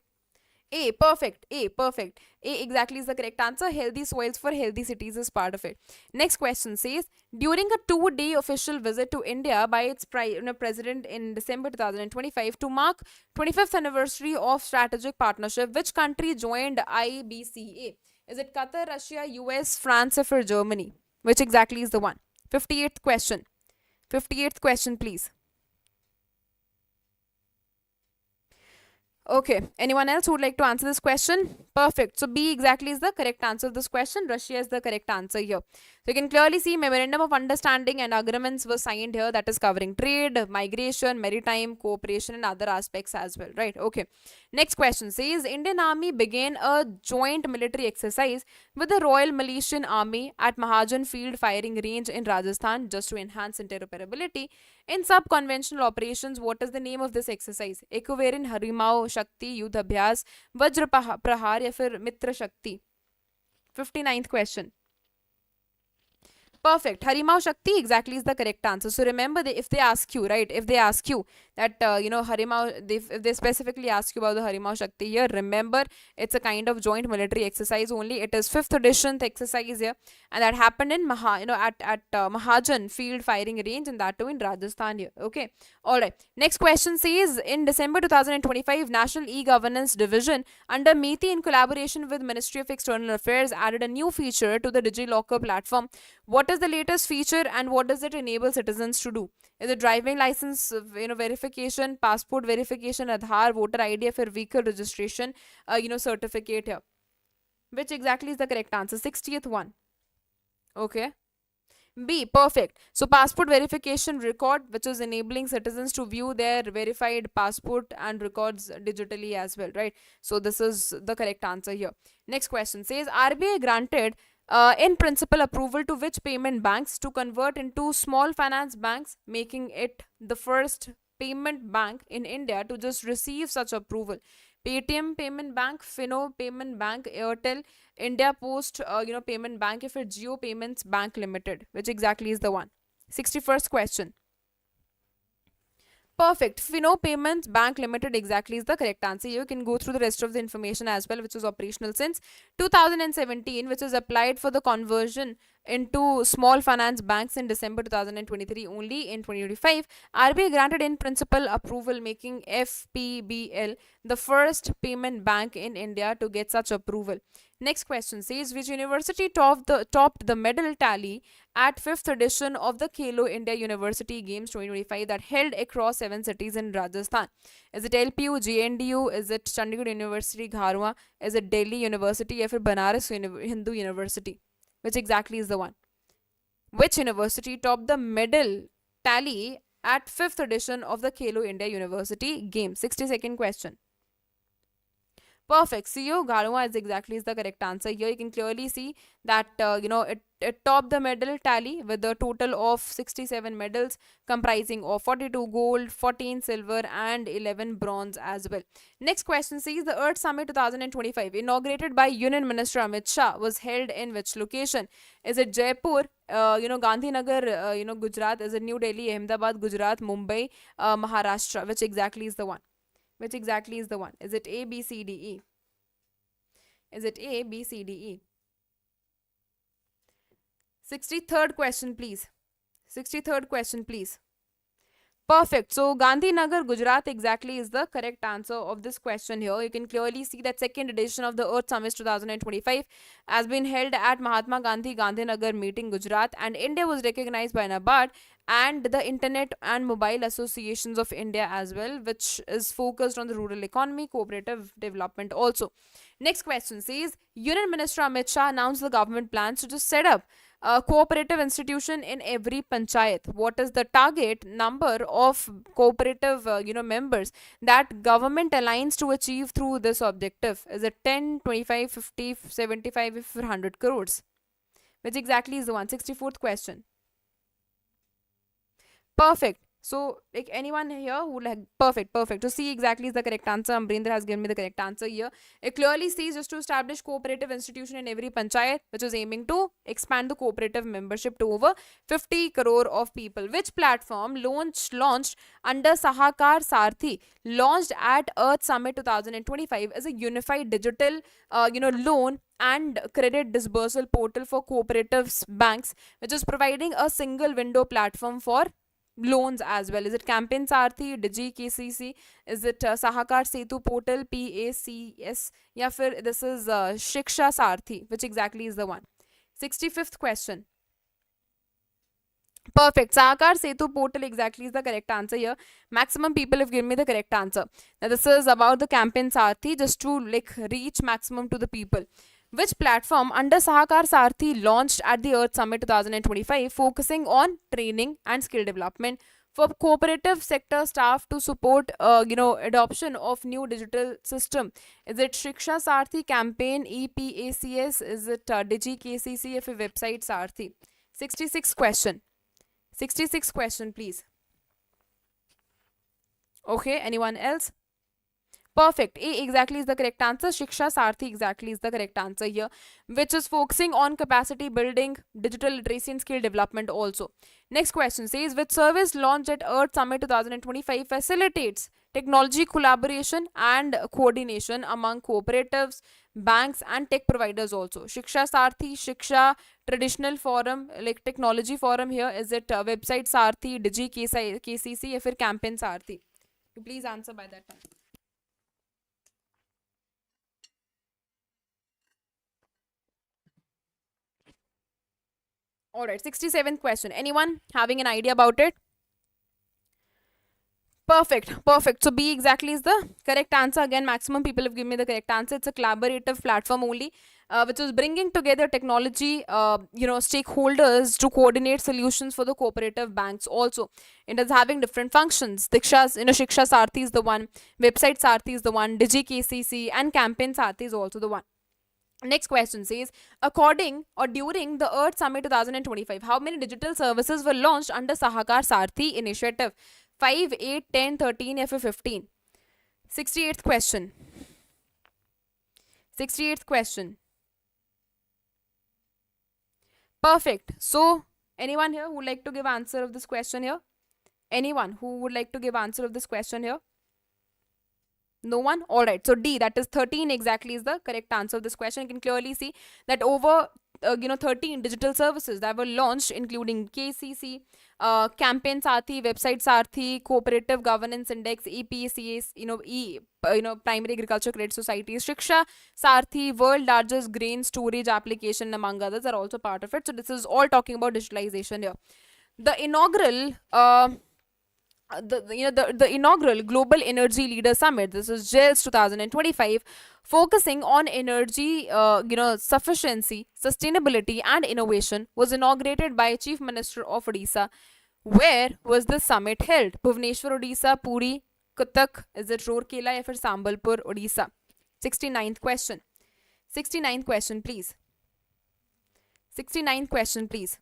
A, perfect. A, perfect. A exactly is the correct answer. Healthy soils for healthy cities is part of it. Next question says, during a 2-day official visit to India by its president in December 2025 to mark 25th anniversary of strategic partnership, which country joined IBCA? Is it Qatar, Russia, US, France, or Germany? Which exactly is the one? 58th question. 58th question, please. Okay, anyone else who would like to answer this question? Perfect. So B exactly is the correct answer of this question. Russia is the correct answer here. So you can clearly see memorandum of understanding and agreements were signed here, that is covering trade, migration, maritime cooperation and other aspects as well, right? Okay. Next question says, Indian Army began a joint military exercise with the Royal Malaysian Army at Mahajan Field Firing Range in Rajasthan just to enhance interoperability in sub-conventional operations. What is the name of this exercise? Equivalent Harimau Shakti, Yudh Abhyas, Vajra Prahar या फिर Mitra Shakti? 59th question. Perfect. Harimau Shakti exactly is the correct answer. So remember, if they ask you, right, if they ask you that, Harimau, if they specifically ask you about the Harimau Shakti here, remember, it's a kind of joint military exercise only. It is 5th edition exercise here, and that happened in Mahajan Field Firing Range, and that too in Rajasthan here. Okay. All right. Next question says, in December 2025, National E-Governance Division under MeitY in collaboration with Ministry of External Affairs added a new feature to the DigiLocker platform. What is the latest feature and what does it enable citizens to do? Is it driving license verification, passport verification, Aadhaar, voter ID, or vehicle registration certificate here? Which exactly is the correct answer? 60th one. Okay. B, perfect. So passport verification record, which is enabling citizens to view their verified passport and records digitally as well, right? So this is the correct answer here. Next question says, RBI granted in principle approval to which payment banks to convert into small finance banks, making it the first payment bank in India to just receive such approval? Paytm Payment Bank, Fino Payment Bank, Airtel, India Post Payment Bank, if it's Jio Payments Bank Limited, which exactly is the one? 61st question. Perfect. Fino Payments Bank Limited exactly is the correct answer. You can go through the rest of the information as well, which is operational since 2017, which is applied for the conversion into small finance banks in December 2023. Only in 2025, RBI granted in principle approval, making FPBL the first payment bank in India to get such approval. Next question says, which university topped the medal tally at 5th edition of the Khelo India University Games 2025 that held across 7 cities in Rajasthan? Is it LPU, JNDU? Is it Chandigarh University, Gharwa? Is it Delhi University, or Banaras Hindu University? Which exactly is the one? Which university topped the medal tally at 5th edition of the Khelo India University Games? 62nd question. Perfect. CEO Garua is exactly is the correct answer. Here you can clearly see that it topped the medal tally with a total of 67 medals comprising of 42 gold, 14 silver and 11 bronze as well. Next question says the Earth Summit 2025 inaugurated by Union Minister Amit Shah was held in which location? Is it Jaipur, Gandhinagar, Gujarat? Is it New Delhi, Ahmedabad, Gujarat, Mumbai, Maharashtra? Which exactly is the one? Which exactly is the one? Is it A, B, C, D, E? Is it A, B, C, D, E? 63rd question, please. 63rd question, please. Perfect. So Gandhinagar, Gujarat exactly is the correct answer of this question here. You can clearly see that second edition of the Earth Summit 2025 has been held at Mahatma Gandhi Gandhinagar meeting, Gujarat, and India was recognized by NABARD and the Internet and Mobile Associations of India as well, which is focused on the rural economy, cooperative development also. Next question says, Union Minister Amit Shah announced the government plans to just set up a cooperative institution in every panchayat. What is the target number of cooperative members that government aligns to achieve through this objective? Is it 10, 25, 50, 75, 100 crores? Which exactly is the one? 64th question. Perfect. So, like anyone here who like perfect. To see exactly is the correct answer. Amrinder has given me the correct answer here. It clearly says just to establish cooperative institution in every panchayat, which is aiming to expand the cooperative membership to over 50 crore of people. Which platform launched under Sahakar Sarathi, launched at Earth Summit 2025 as a unified digital, loan and credit disbursal portal for cooperatives banks, which is providing a single window platform for loans as well. Is it Campaign Sarathi, Digi KCC? Is it Sahakar Setu Portal, PACS? Yeah, this is Shiksha Sarathi, which exactly is the one? 65th question. Perfect. Sahakar Setu Portal exactly is the correct answer here. Maximum people have given me the correct answer. Now this is about the Campaign Sarathi, just to reach maximum to the people. Which platform under Sahakar Sarathi launched at the Earth Summit 2025 focusing on training and skill development for cooperative sector staff to support adoption of new digital system? Is it Shiksha Sarathi, Campaign, EPACS? Is it Digi KCC, if a website Sarathi? 66th question. 66th question, please. Okay, anyone else? Perfect. A exactly is the correct answer. Shiksha Sarathi exactly is the correct answer here, which is focusing on capacity building, digital literacy and skill development also. Next question says, which service launched at Earth Summit 2025 facilitates technology collaboration and coordination among cooperatives, banks and tech providers also? Shiksha Sarathi, Shiksha Traditional Forum, Technology Forum here. Is it website Sarathi, Digi KCC, or Campaign Sarathi? You please answer by that time. Alright, 67th question. Anyone having an idea about it? Perfect. So B exactly is the correct answer. Again, maximum people have given me the correct answer. It's a collaborative platform only, which is bringing together technology, stakeholders to coordinate solutions for the cooperative banks also. It is having different functions. Shiksha Sarathi is the one, website Sarathi is the one, Digi KCC and Campaign Sarathi is also the one. Next question says, according or during the Earth Summit 2025, how many digital services were launched under Sahakar Sarathi initiative? 5, 8, 10, 13, or 15? 68th question. 68th question. Perfect. So, anyone here who would like to give answer of this question here? Anyone who would like to give answer of this question here? No one? Alright, so D, that is 13 exactly is the correct answer of this question. You can clearly see that over 13 digital services that were launched, including KCC, Campaign Sarathi, Website Sarathi, Cooperative Governance Index, EPCS, Primary Agriculture Credit Societies, Shiksha Sarathi, world largest grain storage application, among others, are also part of it. So this is all talking about digitalization here. The inaugural the inaugural Global Energy Leader Summit, this is GELS 2025, focusing on energy sufficiency, sustainability and innovation, was inaugurated by Chief Minister of Odisha. Where was the summit held? Bhubaneswar, Odisha, Puri, Cuttack, is it Rourkela, or Sambalpur, Odisha? 69th question. 69th question, please. 69th question, please.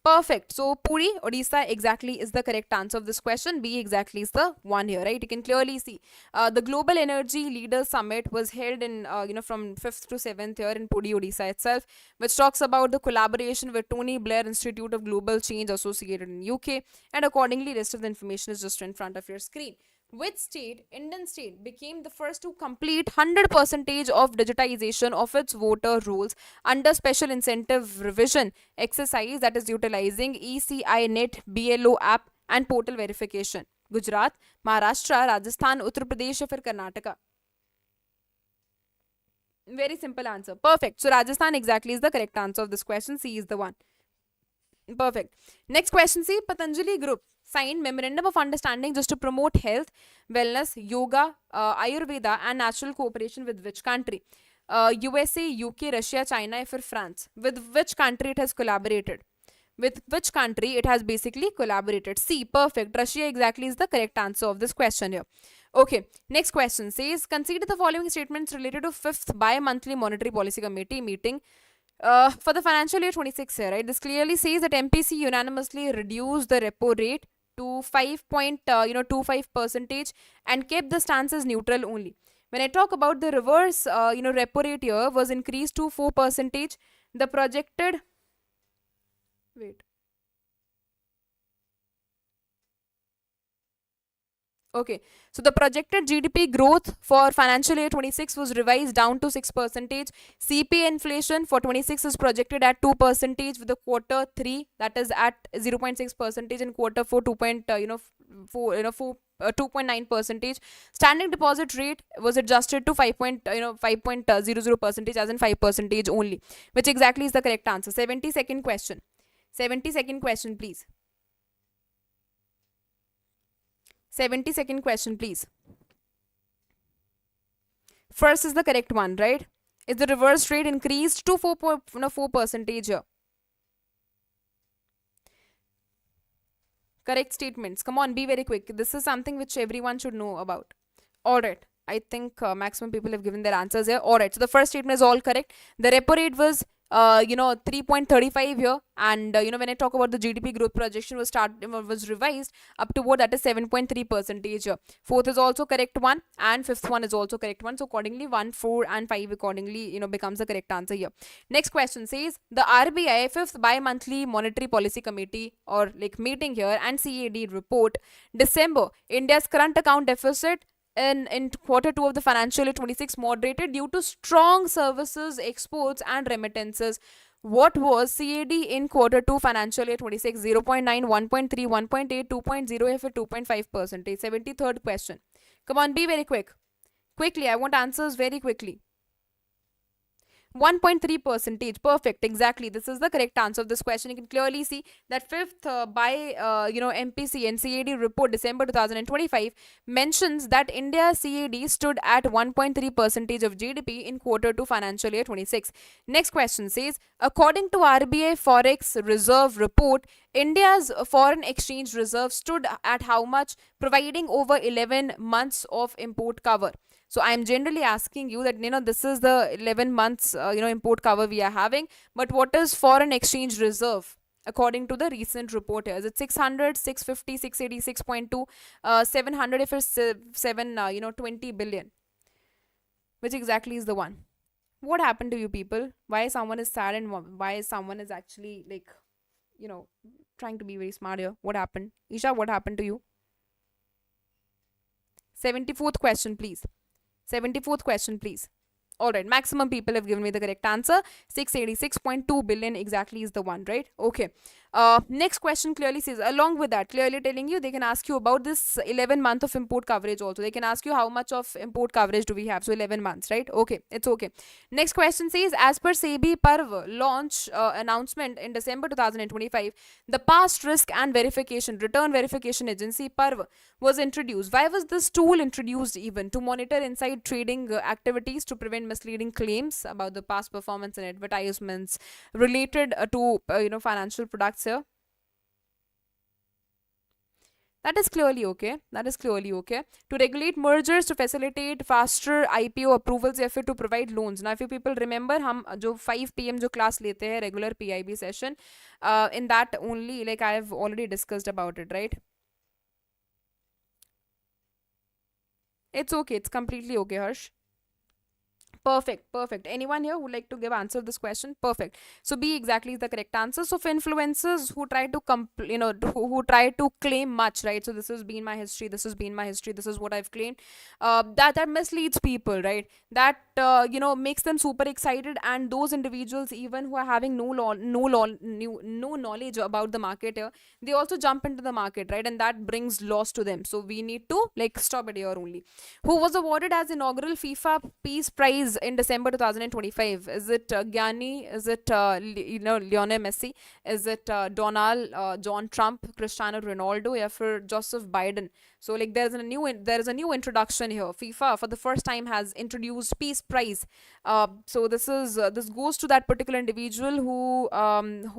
Perfect. So Puri, Odisha exactly is the correct answer of this question. B exactly is the one here, right? You can clearly see the Global Energy Leaders Summit was held in, from 5th to 7th here in Puri, Odisha itself, which talks about the collaboration with Tony Blair Institute of Global Change associated in UK, and accordingly, rest of the information is just in front of your screen. Which state, Indian state, became the first to complete 100% of digitization of its voter rolls under special incentive revision exercise, that is utilizing ECI Net BLO app and portal verification? Gujarat, Maharashtra, Rajasthan, Uttar Pradesh or Karnataka? Very simple answer. Perfect. So Rajasthan exactly is the correct answer of this question. C is the one. Perfect. Next question. See, Patanjali Group signed memorandum of understanding just to promote health, wellness, yoga, Ayurveda and natural cooperation with which country? USA, UK, Russia, China or France? With which country it has collaborated? With which country it has basically collaborated? C. Perfect. Russia exactly is the correct answer of this question here. Okay. Next question says, consider the following statements related to 5th bi-monthly monetary policy committee meeting for the financial year 26 here, right? This clearly says that MPC unanimously reduced the repo rate to 5.25 percentage and kept the stance as neutral only. When I talk about the reverse, repo rate here was increased to 4 percentage. The projected, wait. Okay, so the projected GDP growth for financial year 26 was revised down to 6%. CPI inflation for 26 is projected at 2%, with the quarter 3 that is at 0.6%, and quarter 4 2.9%. Standing deposit rate was adjusted to 5.00% as in 5% only, which exactly is the correct answer. 72nd question. 72nd question, please. 72nd question, please. First is the correct one, right? Is the reverse rate increased to 4% here? Correct statements. Come on, be very quick. This is something which everyone should know about. Alright. I think maximum people have given their answers here. Alright. So the first statement is all correct. The repo rate was 3.35 here, and when I talk about the GDP growth projection was revised up to what, that is 7.3% here. Fourth is also correct one, and fifth one is also correct one. So accordingly 1, 4 and 5 accordingly becomes the correct answer here. Next question says, the RBI 5th bi-monthly monetary policy committee or meeting here and CAD report December, India's current account deficit in quarter 2 of the financial year 26 moderated due to strong services, exports and remittances. What was CAD in quarter 2 financial year 26? 0.9, 1.3, 1.8, 2.0 or 2.5%. 73rd question. Come on, be very quick. Quickly, I want answers very quickly. 1.3%. Perfect. Exactly. This is the correct answer of this question. You can clearly see that 5th MPC and CAD report December 2025 mentions that India's CAD stood at 1.3% of GDP in quarter 2 financial year 26. Next question says, according to RBI Forex Reserve report, India's foreign exchange reserve stood at how much, providing over 11 months of import cover. So I am generally asking you that, this is the 11 months, import cover we are having. But what is foreign exchange reserve? According to the recent report here, is it 600, 650, 686.2, 700 if it's 20 billion? Which exactly is the one? What happened to you people? Why someone is sad and why someone is actually trying to be very smart here? What happened? Isha, what happened to you? 74th question, please. 74th question, please. Alright, maximum people have given me the correct answer. 686.2 billion exactly is the one, right? Okay. Next question clearly says, along with that, clearly telling you, they can ask you about this 11 month of import coverage also. They can ask you how much of import coverage do we have. So 11 months, right? Okay, it's okay. Next question says, as per SEBI Parv launch announcement in December 2025, the past risk and verification, return verification agency Parv was introduced. Why was this tool introduced even? To monitor inside trading activities, to prevent misleading claims about the past performance and advertisements related to financial products here. That is clearly okay. That is clearly okay. To regulate mergers, to facilitate faster IPO approvals, या फिर to provide loans. Now, if you people remember, हम जो 5 PM जो class लेते हैं regular PIB session, in that only, like I have already discussed about it, right? It's okay. It's completely okay, Harsh. Perfect, perfect. Anyone here who would like to give answer to this question? Perfect. So B exactly is the correct answer. So for influencers who try to who try to claim much, right? So this has been my history. This has been my history. This is what I've claimed. That misleads people, right? That makes them super excited, and those individuals even who are having no knowledge about the market here, they also jump into the market, right? And that brings loss to them. So we need to like stop it here only. Who was awarded as inaugural FIFA Peace Prize in December 2025? Is it Gyani? Is it Lionel Messi? Is it Donald John Trump, Cristiano Ronaldo, or for Joseph Biden? So like there is a new introduction here. FIFA for the first time has introduced Peace Prize. So this goes to that particular individual who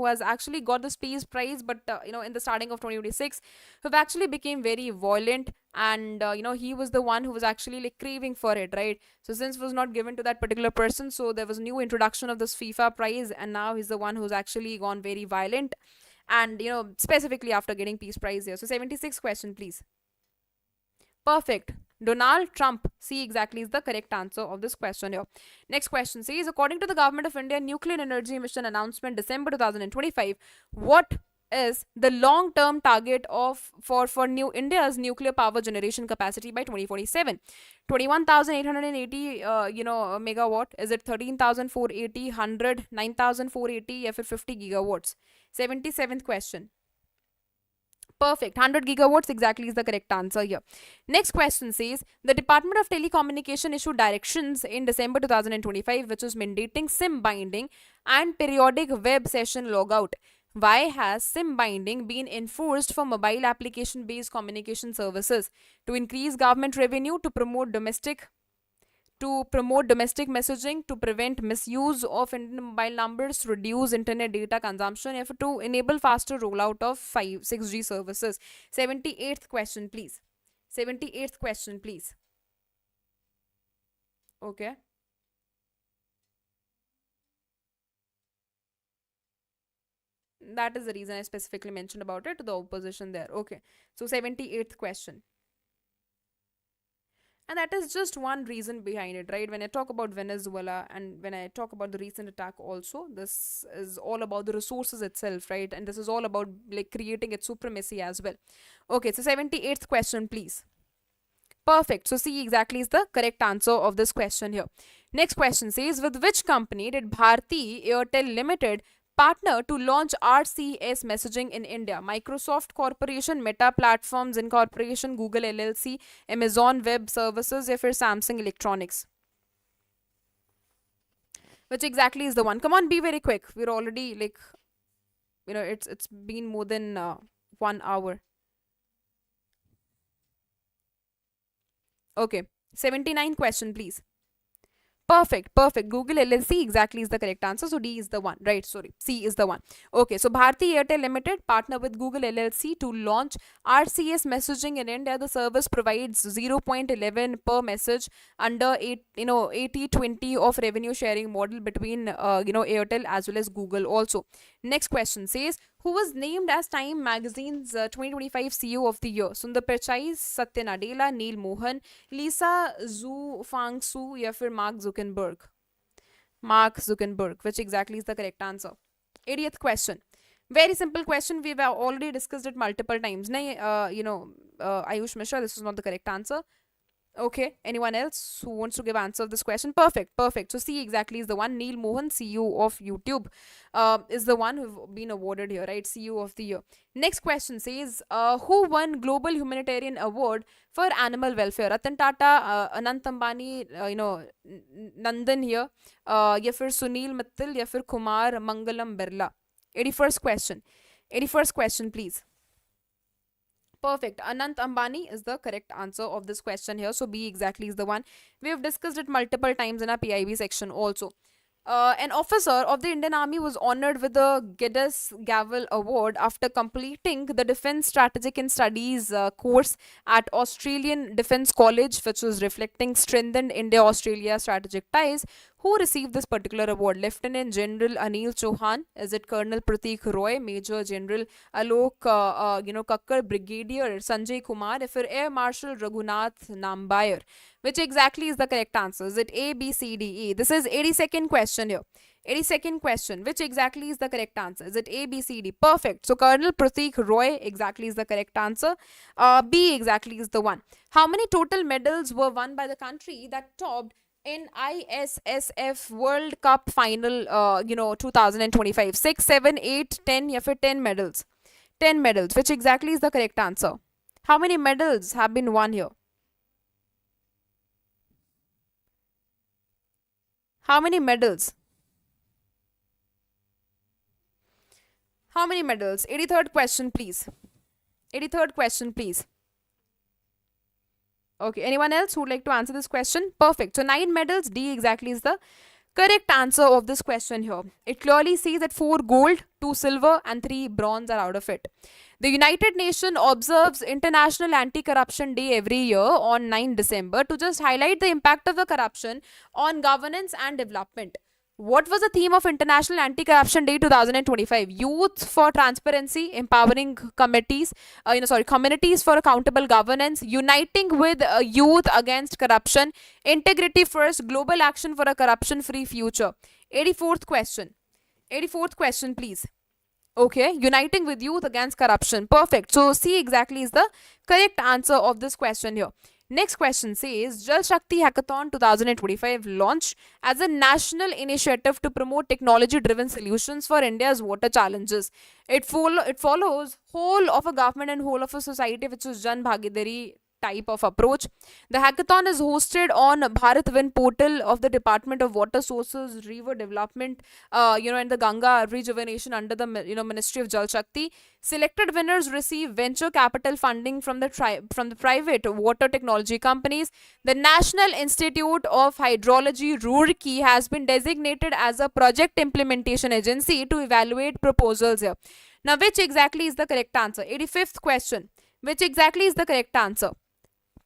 has actually got this Peace Prize, but in the starting of 2026, who actually became very violent, and he was the one who was actually like craving for it, right? So since it was not given to that particular person, so there was a new introduction of this FIFA prize, and now he's the one who's actually gone very violent, and specifically after getting Peace Prize here. So 76 question, please. Perfect. Donald Trump. C exactly is the correct answer of this question here. Next question says, according to the Government of India Nuclear Energy Mission announcement December 2025, what is the long-term target for new India's nuclear power generation capacity by 2047? 21,880 megawatt? Is it 13,480, 100, 9,480, or 50 gigawatts? 77th question. Perfect. 100 gigawatts exactly is the correct answer here. Next question says, the Department of Telecommunication issued directions in December 2025 which is mandating SIM binding and periodic web session logout. Why has SIM binding been enforced for mobile application based communication services? To increase government revenue, to promote domestic messaging, to prevent misuse of Indian mobile numbers, to reduce internet data consumption, or to enable faster rollout of 6G services. 78th question, please. 78th question, please. Okay. That is the reason I specifically mentioned about it to the opposition there. Okay. So 78th question. And that is just one reason behind it, right? When I talk about Venezuela and when I talk about the recent attack also, this is all about the resources itself, right? And this is all about like creating its supremacy as well. Okay, so 78th question, please. Perfect. So C exactly is the correct answer of this question here. Next question says, with which company did Bharti Airtel Limited partner to launch RCS messaging in India? Microsoft Corporation, Meta Platforms Incorporation, Google LLC, Amazon Web Services, or Samsung Electronics? Which exactly is the one? Come on, be very quick. We're already like, it's been more than 1 hour. Okay, 79th question, please. Perfect, perfect. Google LLC exactly is the correct answer. So D is the one, right? Sorry, C is the one. Okay, so Bharti Airtel Limited partner with Google LLC to launch RCS messaging in India. The service provides 0.11 per message under 80-20 of revenue sharing model between Airtel as well as Google also. Next question says, who was named as Time Magazine's 2025 CEO of the Year? Sundar Pichai, Satya Nadella, Neil Mohan, Lisa Zhu Fangsu, or फिर Mark Zuckerberg? Mark Zuckerberg, which exactly is the correct answer. 80th question. Very simple question. We've already discussed it multiple times. Ayush Mishra, this is not the correct answer. Okay, anyone else who wants to give answer of this question? Perfect, perfect. So C exactly is the one. Neil Mohan, CEO of YouTube, is the one who've been awarded here, right? CEO of the year. Next question says, who won Global Humanitarian Award for Animal Welfare? Ratan Tata, Anant Ambani, Nandan here, या फिर Sunil Mittal, या फिर Kumar Mangalam Birla? 81st question. 81st question, please. Perfect. Anant Ambani is the correct answer of this question here. So B exactly is the one. We have discussed it multiple times in our PIB section also. An officer of the Indian Army was honored with the Geddes Gavel Award after completing the Defence Strategic and Studies course at Australian Defence College, which was reflecting strengthened India-Australia strategic ties. Who received this particular award? Lieutenant General Anil Chauhan? Is it Colonel Pratik Roy? Major General Alok, Kakkar? Brigadier Sanjay Kumar? If Air Marshal Raghunath Nambayar? Which exactly is the correct answer? Is it A, B, C, D, E? This is 82nd question here. 82nd question. Which exactly is the correct answer? Is it A, B, C, D? Perfect. So Colonel Pratik Roy exactly is the correct answer. B exactly is the one. How many total medals were won by the country that topped in ISSF World Cup final 2025? 6, 7, 8, 10 या फिर 10 medals? 10 medals. Which exactly is the correct answer? How many medals have been won here? How many medals? How many medals? 83rd question, please. 83rd question, please. Okay, anyone else who would like to answer this question? Perfect. So 9 medals, D exactly is the correct answer of this question here. It clearly says that 4 gold, 2 silver and 3 bronze are out of it. The United Nations observes International Anti-Corruption Day every year on 9 December to just highlight the impact of the corruption on governance and development. What was the theme of International Anti-Corruption Day 2025? Youth for transparency, empowering committees, communities for accountable governance, uniting with youth against corruption, integrity first, global action for a corruption-free future. 84th question. 84th question, please. Okay, uniting with youth against corruption. Perfect. So C exactly is the correct answer of this question here. Next question says Jal Shakti Hackathon 2025 launched as a national initiative to promote technology-driven solutions for India's water challenges. It follows whole of a government and whole of a society, which is Jan Bhagidari type of approach. The hackathon is hosted on Bharat Win portal of the Department of Water Sources, River Development, and the Ganga rejuvenation under the Ministry of Jal Shakti. Selected winners receive venture capital funding from the private water technology companies. The National Institute of Hydrology, Roorkee, has been designated as a project implementation agency to evaluate proposals here. Now, which exactly is the correct answer? 85th question. Which exactly is the correct answer?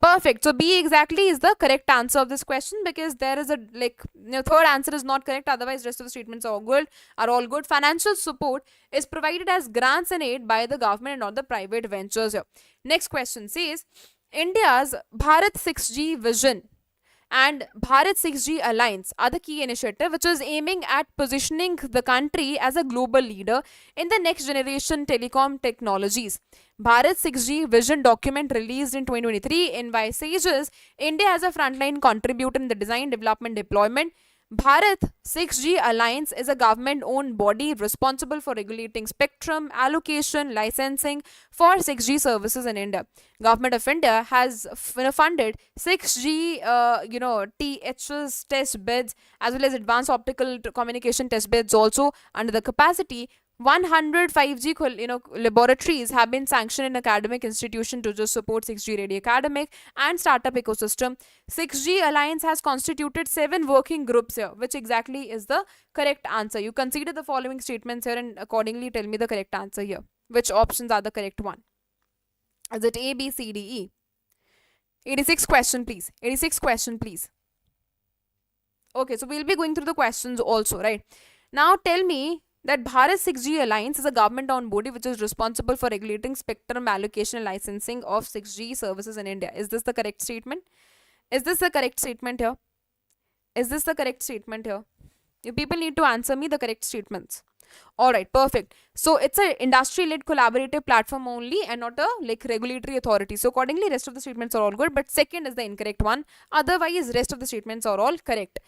Perfect. So B exactly is the correct answer of this question, because there is a third answer is not correct. Otherwise, rest of the statements are all good. Financial support is provided as grants and aid by the government and not the private ventures here. Next question says India's Bharat 6G vision and Bharat 6G Alliance are the key initiative which is aiming at positioning the country as a global leader in the next generation telecom technologies. Bharat 6G vision document released in 2023 envisages India as a frontline contributor in the design, development, deployment. Bharat 6G Alliance is a government-owned body responsible for regulating spectrum, allocation, licensing for 6G services in India. Government of India has funded 6G, THS test beds as well as advanced optical communication test beds also under the capacity. 100 5G laboratories have been sanctioned in academic institutions to just support 6G ready academic and startup ecosystem. 6G Alliance has constituted 7 working groups here. Which exactly is the correct answer? You consider the following statements here and accordingly tell me the correct answer here. Which options are the correct one? Is it A, B, C, D, E? 86th question, please. 86th question, please. Okay, so we'll be going through the questions also, right? Now tell me that Bharat 6G Alliance is a government-owned body which is responsible for regulating spectrum allocation and licensing of 6G services in India. Is this the correct statement? Is this the correct statement here? Is this the correct statement here? You people need to answer me the correct statements. Alright, perfect. So it's a industry-led collaborative platform only and not a regulatory authority. So accordingly, rest of the statements are all good, but second is the incorrect one. Otherwise, rest of the statements are all correct.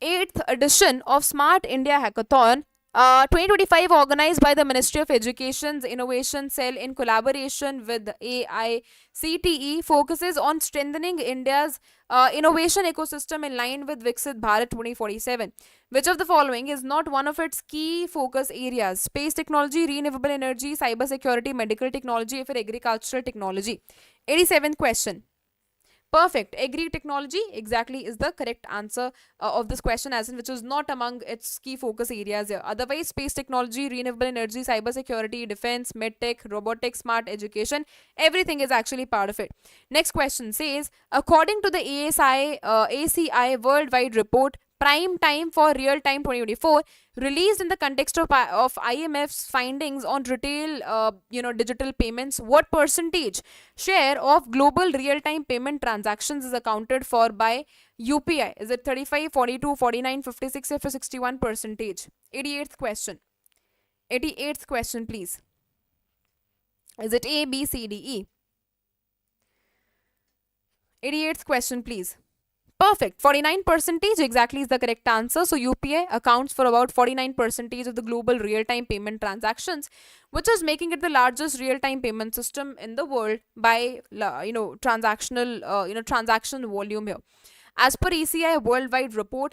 8th edition of Smart India Hackathon 2025 organized by the Ministry of Education's Innovation Cell in collaboration with AICTE focuses on strengthening India's innovation ecosystem in line with Viksit Bharat 2047. Which of the following is not one of its key focus areas? Space technology, renewable energy, cyber security, medical technology, or agricultural technology. 87th question. Perfect. Agri technology exactly is the correct answer of this question, as in which is not among its key focus areas here. Otherwise, space technology, renewable energy, cyber security, defense, medtech, robotics, smart education, everything is actually part of it. Next question says, according to the ACI worldwide report, prime time for real time 2024, released in the context of IMF's findings on retail digital payments, what percentage share of global real time payment transactions is accounted for by UPI? Is it 35, 42, 49, 56, or 61 percentage? 88th question. 88th question, please. Is it A, B, C, D, E? 88th question, please. Perfect. 49 percentage exactly is the correct answer. So UPI accounts for about 49 percentage of the global real-time payment transactions, which is making it the largest real-time payment system in the world by transaction volume here. As per ECI worldwide report,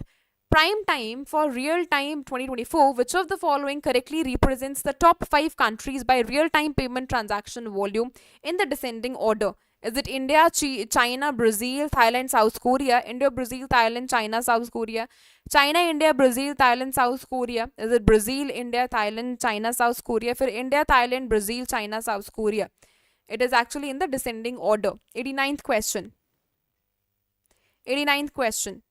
prime time for real time 2024, which of the following correctly represents the top 5 countries by real time payment transaction volume in the descending order? Is it India, China, Brazil, Thailand, South Korea? India, Brazil, Thailand, China, South Korea. China, India, Brazil, Thailand, South Korea. Is it Brazil, India, Thailand, China, South Korea? For India, Thailand, Brazil, China, South Korea. It is actually in the descending order. 89th question. 89th question.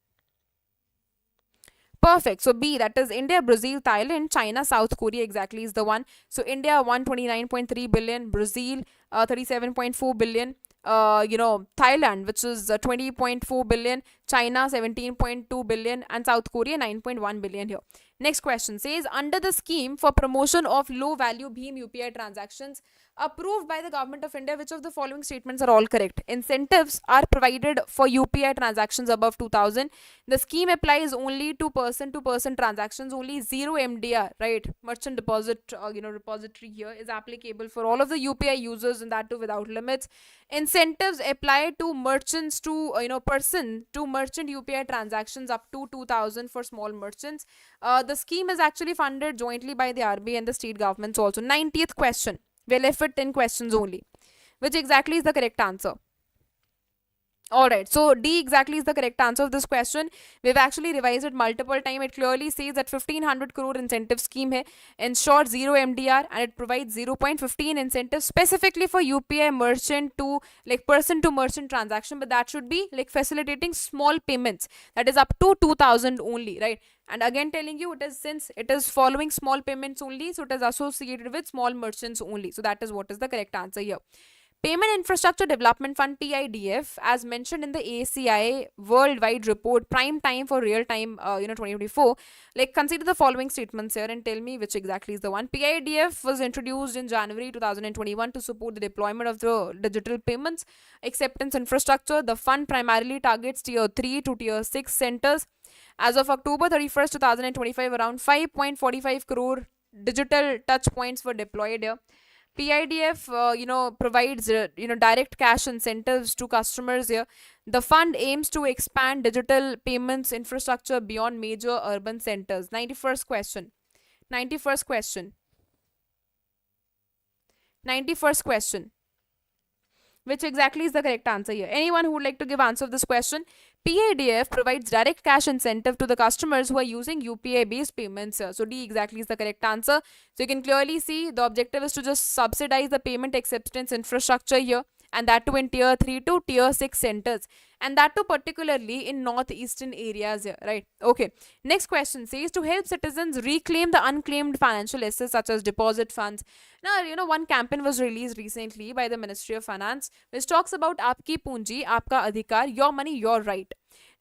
Perfect. So B, that is India, Brazil, Thailand, China, South Korea exactly is the one. So India 129.3 billion, Brazil 37.4 billion, Thailand, which is 20.4 billion, China 17.2 billion, and South Korea 9.1 billion here. Next question says, under the scheme for promotion of low value Bhim UPI transactions approved by the government of India, which of the following statements are all correct? Incentives are provided for UPI transactions above 2000. The scheme applies only to person transactions, only zero MDR, right? Merchant deposit, repository here is applicable for all of the UPI users, and that too without limits. Incentives apply to merchants to person to merchant UPI transactions up to 2000 for small merchants. The scheme is actually funded jointly by the RBI and the state governments also. 90th question. We're left with 10 questions only. Which exactly is the correct answer? Alright, so D exactly is the correct answer of this question. We've actually revised it multiple times. It clearly says that 1500 crore incentive scheme hai, ensures zero MDR, and it provides 0.15 incentive specifically for UPI merchant to person to merchant transaction, but that should be facilitating small payments, that is up to 2000 only, right? And again telling you, it is since it is following small payments only, so it is associated with small merchants only. So that is what is the correct answer here. Payment Infrastructure Development Fund PIDF, as mentioned in the ACI worldwide report, prime time for real time 2024, consider the following statements here and tell me which exactly is the one. PIDF was introduced in January 2021 to support the deployment of the digital payments acceptance infrastructure. The fund primarily targets tier 3 to tier 6 centers. As of October 31st 2025, around 5.45 crore digital touch points were deployed here. PIDF, provides, direct cash incentives to customers here. The fund aims to expand digital payments infrastructure beyond major urban centers. 91st question. 91st question. 91st question. Which exactly is the correct answer here? Anyone who would like to give answer of this question? PIDF provides direct cash incentive to the customers who are using UPI based payments here. So D exactly is the correct answer. So you can clearly see the objective is to just subsidize the payment acceptance infrastructure here, and that too in tier 3 to tier 6 centers, and that too particularly in northeastern areas here, right? Okay, next question says, to help citizens reclaim the unclaimed financial assets such as deposit funds. Now, one campaign was released recently by the Ministry of Finance which talks about Aapki Poonji, Aapka Adhikar, your money, your right.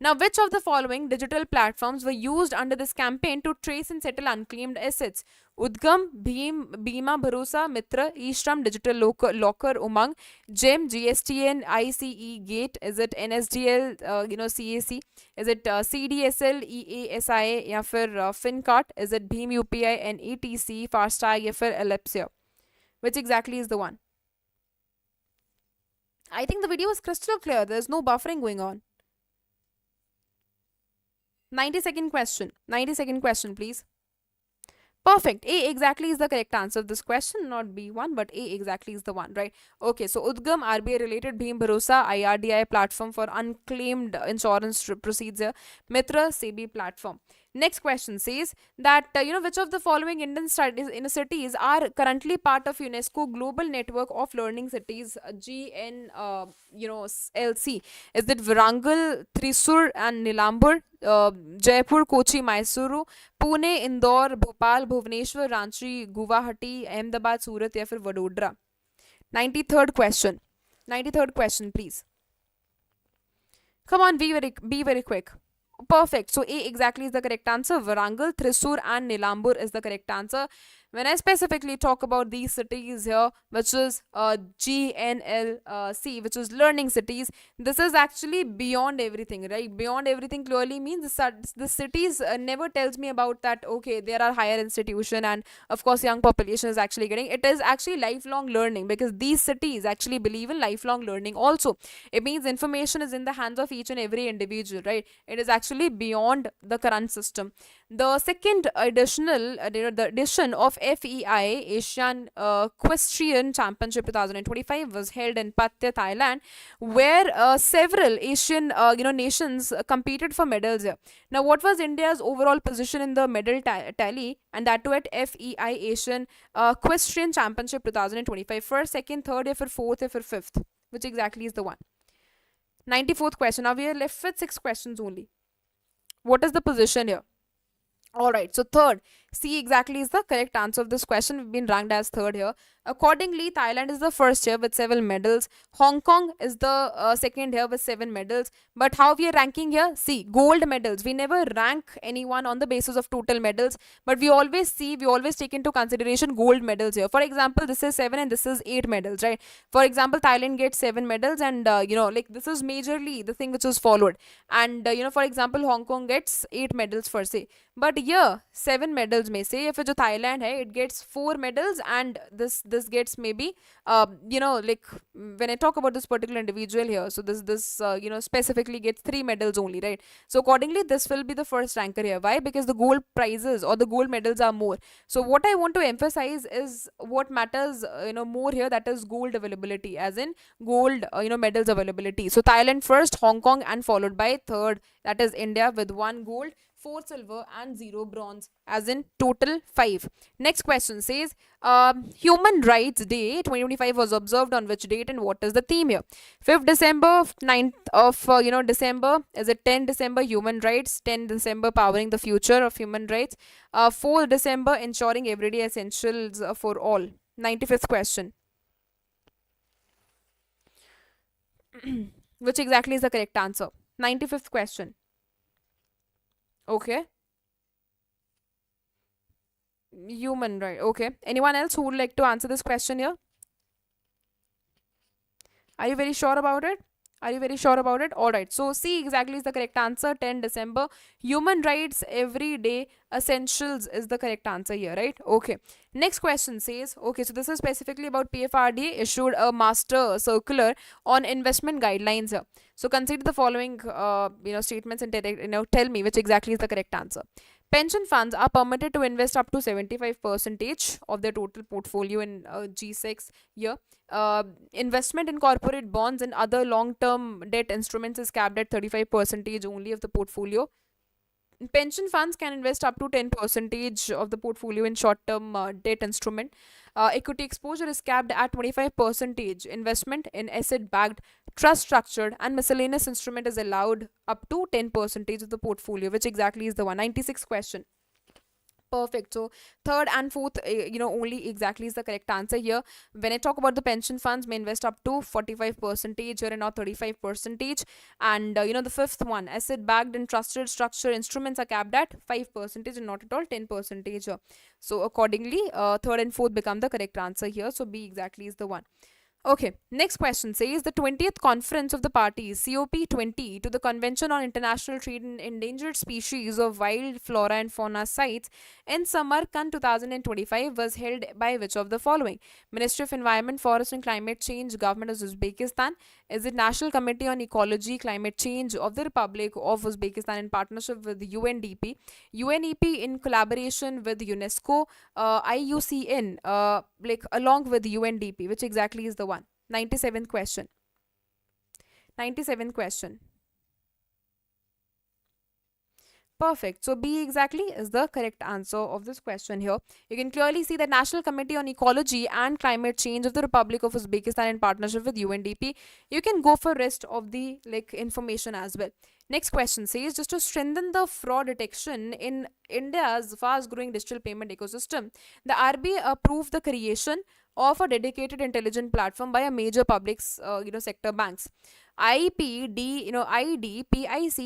Now, which of the following digital platforms were used under this campaign to trace and settle unclaimed assets? Udgam, Bima Bharosa, Mitra, eShram, Digital Locker, Umang, GEM, GSTN, ICE Gate. Is it NSDL, CAC? Is it CDSL, EASIA, या फिर FinCart? Is it Bhim UPI, NETC, FASTag, या फिर Ellipsia? Which exactly is the one? I think the video is crystal clear. There's no buffering going on. 90-second question. 90-second question, please. Perfect. A exactly is the correct answer of this question, not B1, but A exactly is the one, right? Okay, so Udgam, RBI related, Bhim Bharosa, IRDAI platform for unclaimed insurance proceeds here. Mitra, SEBI platform. Next question says that, which of the following Indian studies in cities are currently part of UNESCO Global Network of Learning Cities, LC? Is it Varangal, Thrissur and Nilambur, Jaipur, Kochi, Mysuru, Pune, Indore, Bhopal, Bhubaneswar, Ranchi, Guwahati, Ahmedabad, सूरत या फिर Vadodara? 93rd question. 93rd question, please. Come on, be very quick. Perfect. So A exactly is the correct answer. Varangal, Thrissur and Nilambur is the correct answer. When I specifically talk about these cities here, which is GNLC, which is learning cities, this is actually beyond everything, right? Beyond everything clearly means the cities never tells me about that, okay, there are higher institution and of course young population is actually getting. It is actually lifelong learning, because these cities actually believe in lifelong learning also. It means information is in the hands of each and every individual, right? It is actually beyond the current system. The second the edition of FEI Asian Equestrian Championship 2025 was held in Pattaya, Thailand, where several Asian nations competed for medals here. Now, what was India's overall position in the medal tally, and that too at FEI Asian Equestrian Championship 2025? First, second, third, or fourth, or fifth? Which exactly is the one? 94th question. Now we are left with 6 questions only. What is the position here? Alright, so third, C exactly is the correct answer of this question. We've been ranked as third here. Accordingly, Thailand is the first here with 7 medals. Hong Kong is the second here with 7 medals. But how we are ranking here? See, gold medals. We never rank anyone on the basis of total medals, but we always take into consideration gold medals here. For example, this is 7 and this is 8 medals, right? For example, Thailand gets 7 medals, and this is majorly the thing which is followed. And for example, Hong Kong gets 8 medals per se. But here 7 medals may say, if it's Thailand hai, it gets 4 medals, and this gets maybe when I talk about this particular individual here, so this specifically gets 3 medals only, right? So accordingly, this will be the first ranker here. Why? Because the gold prizes or the gold medals are more. So what I want to emphasize is what matters more here, that is gold availability, as in gold medals availability. So Thailand first, Hong Kong, and followed by third, that is India, with 1 gold, 4 silver and 0 bronze, as in total 5. Next question says, Human Rights Day 2025 was observed on which date, and what is the theme here? 5th December, 9th of December, is it 10 December Human Rights, 10 December Powering the Future of Human Rights, 4th December Ensuring Everyday Essentials for All? 95th question. Which exactly is the correct answer? 95th question. Okay. Human right. Okay. Anyone else who would like to answer this question here? Are you very sure about it? Are you very sure about it? Alright. So C exactly is the correct answer. 10 December. Human rights everyday essentials is the correct answer here, right? Okay. Next question says, okay, so this is specifically about PFRDA issued a master circular on investment guidelines here. So consider the following statements and tell me which exactly is the correct answer. Pension funds are permitted to invest up to 75% of their total portfolio in G6 year. Investment in corporate bonds and other long-term debt instruments is capped at 35% only of the portfolio. Pension funds can invest up to 10% of the portfolio in short-term debt instrument. Equity exposure is capped at 25%. Investment in asset-backed, trust-structured and miscellaneous instrument is allowed up to 10% of the portfolio. Which exactly is the 196th question? Perfect. So third and fourth, only exactly is the correct answer here. When I talk about the pension funds, may invest up to 45% here and not 35%. And the fifth one, asset backed and trusted structure instruments are capped at 5% and not at all 10% here. So accordingly, third and fourth become the correct answer here. So B exactly is the one. Okay, next question says the 20th Conference of the Parties COP20 to the Convention on International Trade in Endangered Species of Wild Flora and Fauna Sites in Samarkand 2025 was held by which of the following? Ministry of Environment, Forest and Climate Change, Government of Uzbekistan. Is it National Committee on Ecology, Climate Change of the Republic of Uzbekistan in partnership with UNDP, UNEP in collaboration with UNESCO, IUCN like along with UNDP? Which exactly is the one? 97th question. 97th question. Perfect. So B exactly is the correct answer of this question here. You can clearly see the National Committee on Ecology and Climate Change of the Republic of Uzbekistan in partnership with UNDP. You can go for rest of the like information as well. Next question says just to strengthen the fraud detection in India's fast growing digital payment ecosystem, the RBI approved the creation of a dedicated intelligent platform by a major public sector banks. IDPIC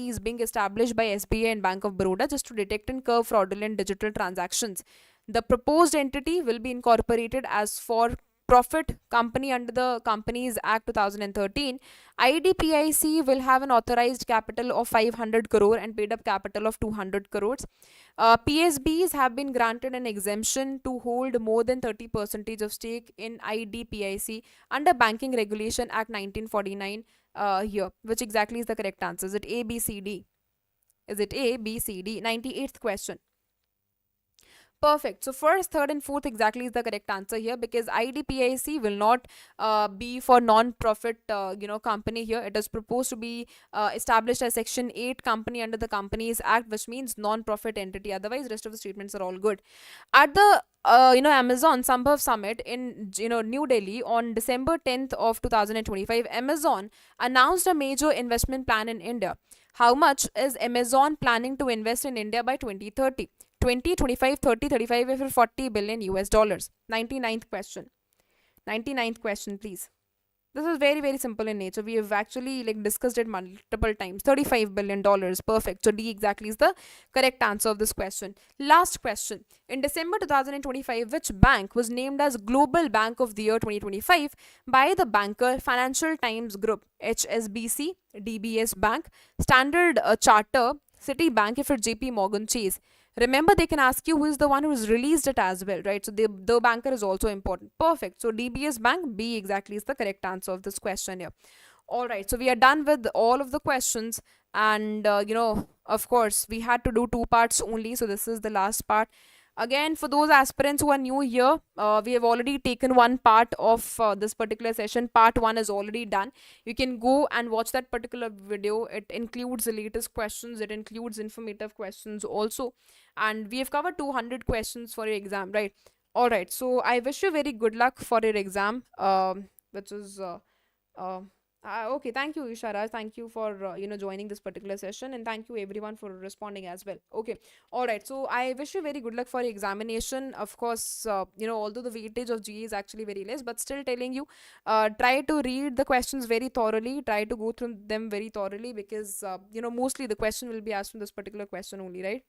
is being established by SBI and Bank of Baroda just to detect and curb fraudulent digital transactions. The proposed entity will be incorporated as for profit company under the Companies Act 2013. IDPIC will have an authorized capital of 500 crore and paid up capital of 200 crores. PSBs have been granted an exemption to hold more than 30% of stake in IDPIC under Banking Regulation Act 1949 here. Which exactly is the correct answer? Is it A, B, C, D? Is it A, B, C, D? 98th question. Perfect. So first, third, and fourth exactly is the correct answer here because IDPIC will not be for non-profit, company here. It is proposed to be established as Section 8 company under the Companies Act, which means non-profit entity. Otherwise, rest of the statements are all good. At the Amazon Sambhav Summit in New Delhi on December 10th of 2025, Amazon announced a major investment plan in India. How much is Amazon planning to invest in India by 2030? 20, 25, 30, 35, or 40 billion US dollars. 99th question. 99th question, please. This is very, very simple in nature. We have actually like discussed it multiple times. $35 billion. Perfect. So D exactly is the correct answer of this question. Last question. In December 2025, which bank was named as Global Bank of the Year 2025 by the banker Financial Times Group? HSBC, DBS Bank, Standard Charter, Citibank, if it's JP Morgan Chase. Remember, they can ask you who is the one who has released it as well, right? So the banker is also important. Perfect. So DBS Bank, B exactly is the correct answer of this question here. All right. So we are done with all of the questions. And, of course, we had to do 2 parts only. So this is the last part. Again, for those aspirants who are new here, we have already taken one part of this particular session. Part 1 is already done. You can go and watch that particular video. It includes the latest questions. It includes informative questions also. And we have covered 200 questions for your exam, right? All right. So I wish you very good luck for your exam, which is... okay, thank you, Ishara. Thank you for joining this particular session, and thank you everyone for responding as well. Okay, all right. So I wish you very good luck for your examination. Of course, although the weightage of GE is actually very less, but still telling you, try to read the questions very thoroughly. Try to go through them very thoroughly because mostly the question will be asked from this particular question only, right?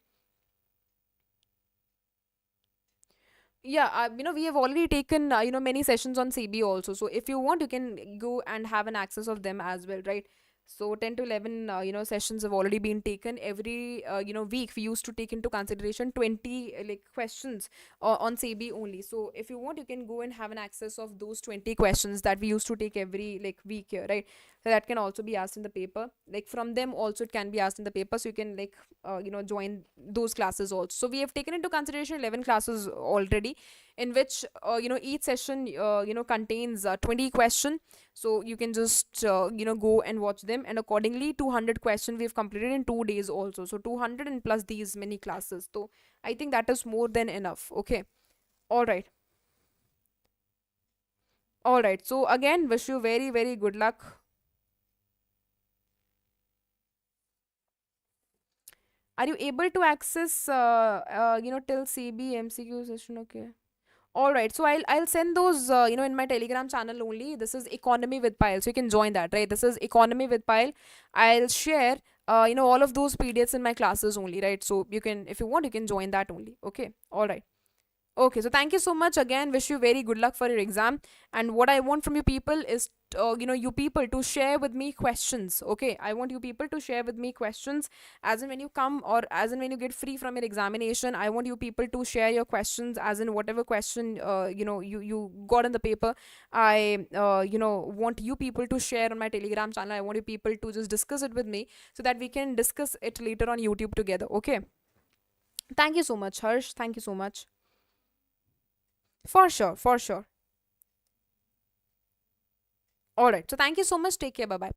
Yeah, we have already taken many sessions on CB also. So if you want, you can go and have an access of them as well, right? So 10 to 11 sessions have already been taken every week. We used to take into consideration 20 like questions on CB only. So if you want, you can go and have an access of those 20 questions that we used to take every like week here, right? So that can also be asked in the paper. Like from them also it can be asked in the paper. So you can like join those classes also. So we have taken into consideration 11 classes already, in which each session contains 20 questions. So you can just go and watch them, and accordingly 200 questions we have completed in 2 days also. So 200 and plus these many classes. So I think that is more than enough. Okay, all right. All right. So again, wish you very, very good luck. Are you able to access till CB MCQ session? Okay. All right. So I'll send those in my Telegram channel only. This is Economy with Pile. So you can join that, right? This is Economy with Pile. I'll share all of those PDFs in my classes only, right? So you can, if you want, you can join that only. Okay. All right. Okay, so thank you so much again. Wish you very good luck for your exam. And what I want from you people is, you people to share with me questions. Okay, I want you people to share with me questions as in when you come, or as in when you get free from your examination. I want you people to share your questions as in whatever question you got in the paper. I want you people to share on my Telegram channel. I want you people to just discuss it with me so that we can discuss it later on YouTube together. Okay. Thank you so much, Harsh. Thank you so much. For sure, for sure. All right. So thank you so much. Take care. Bye bye.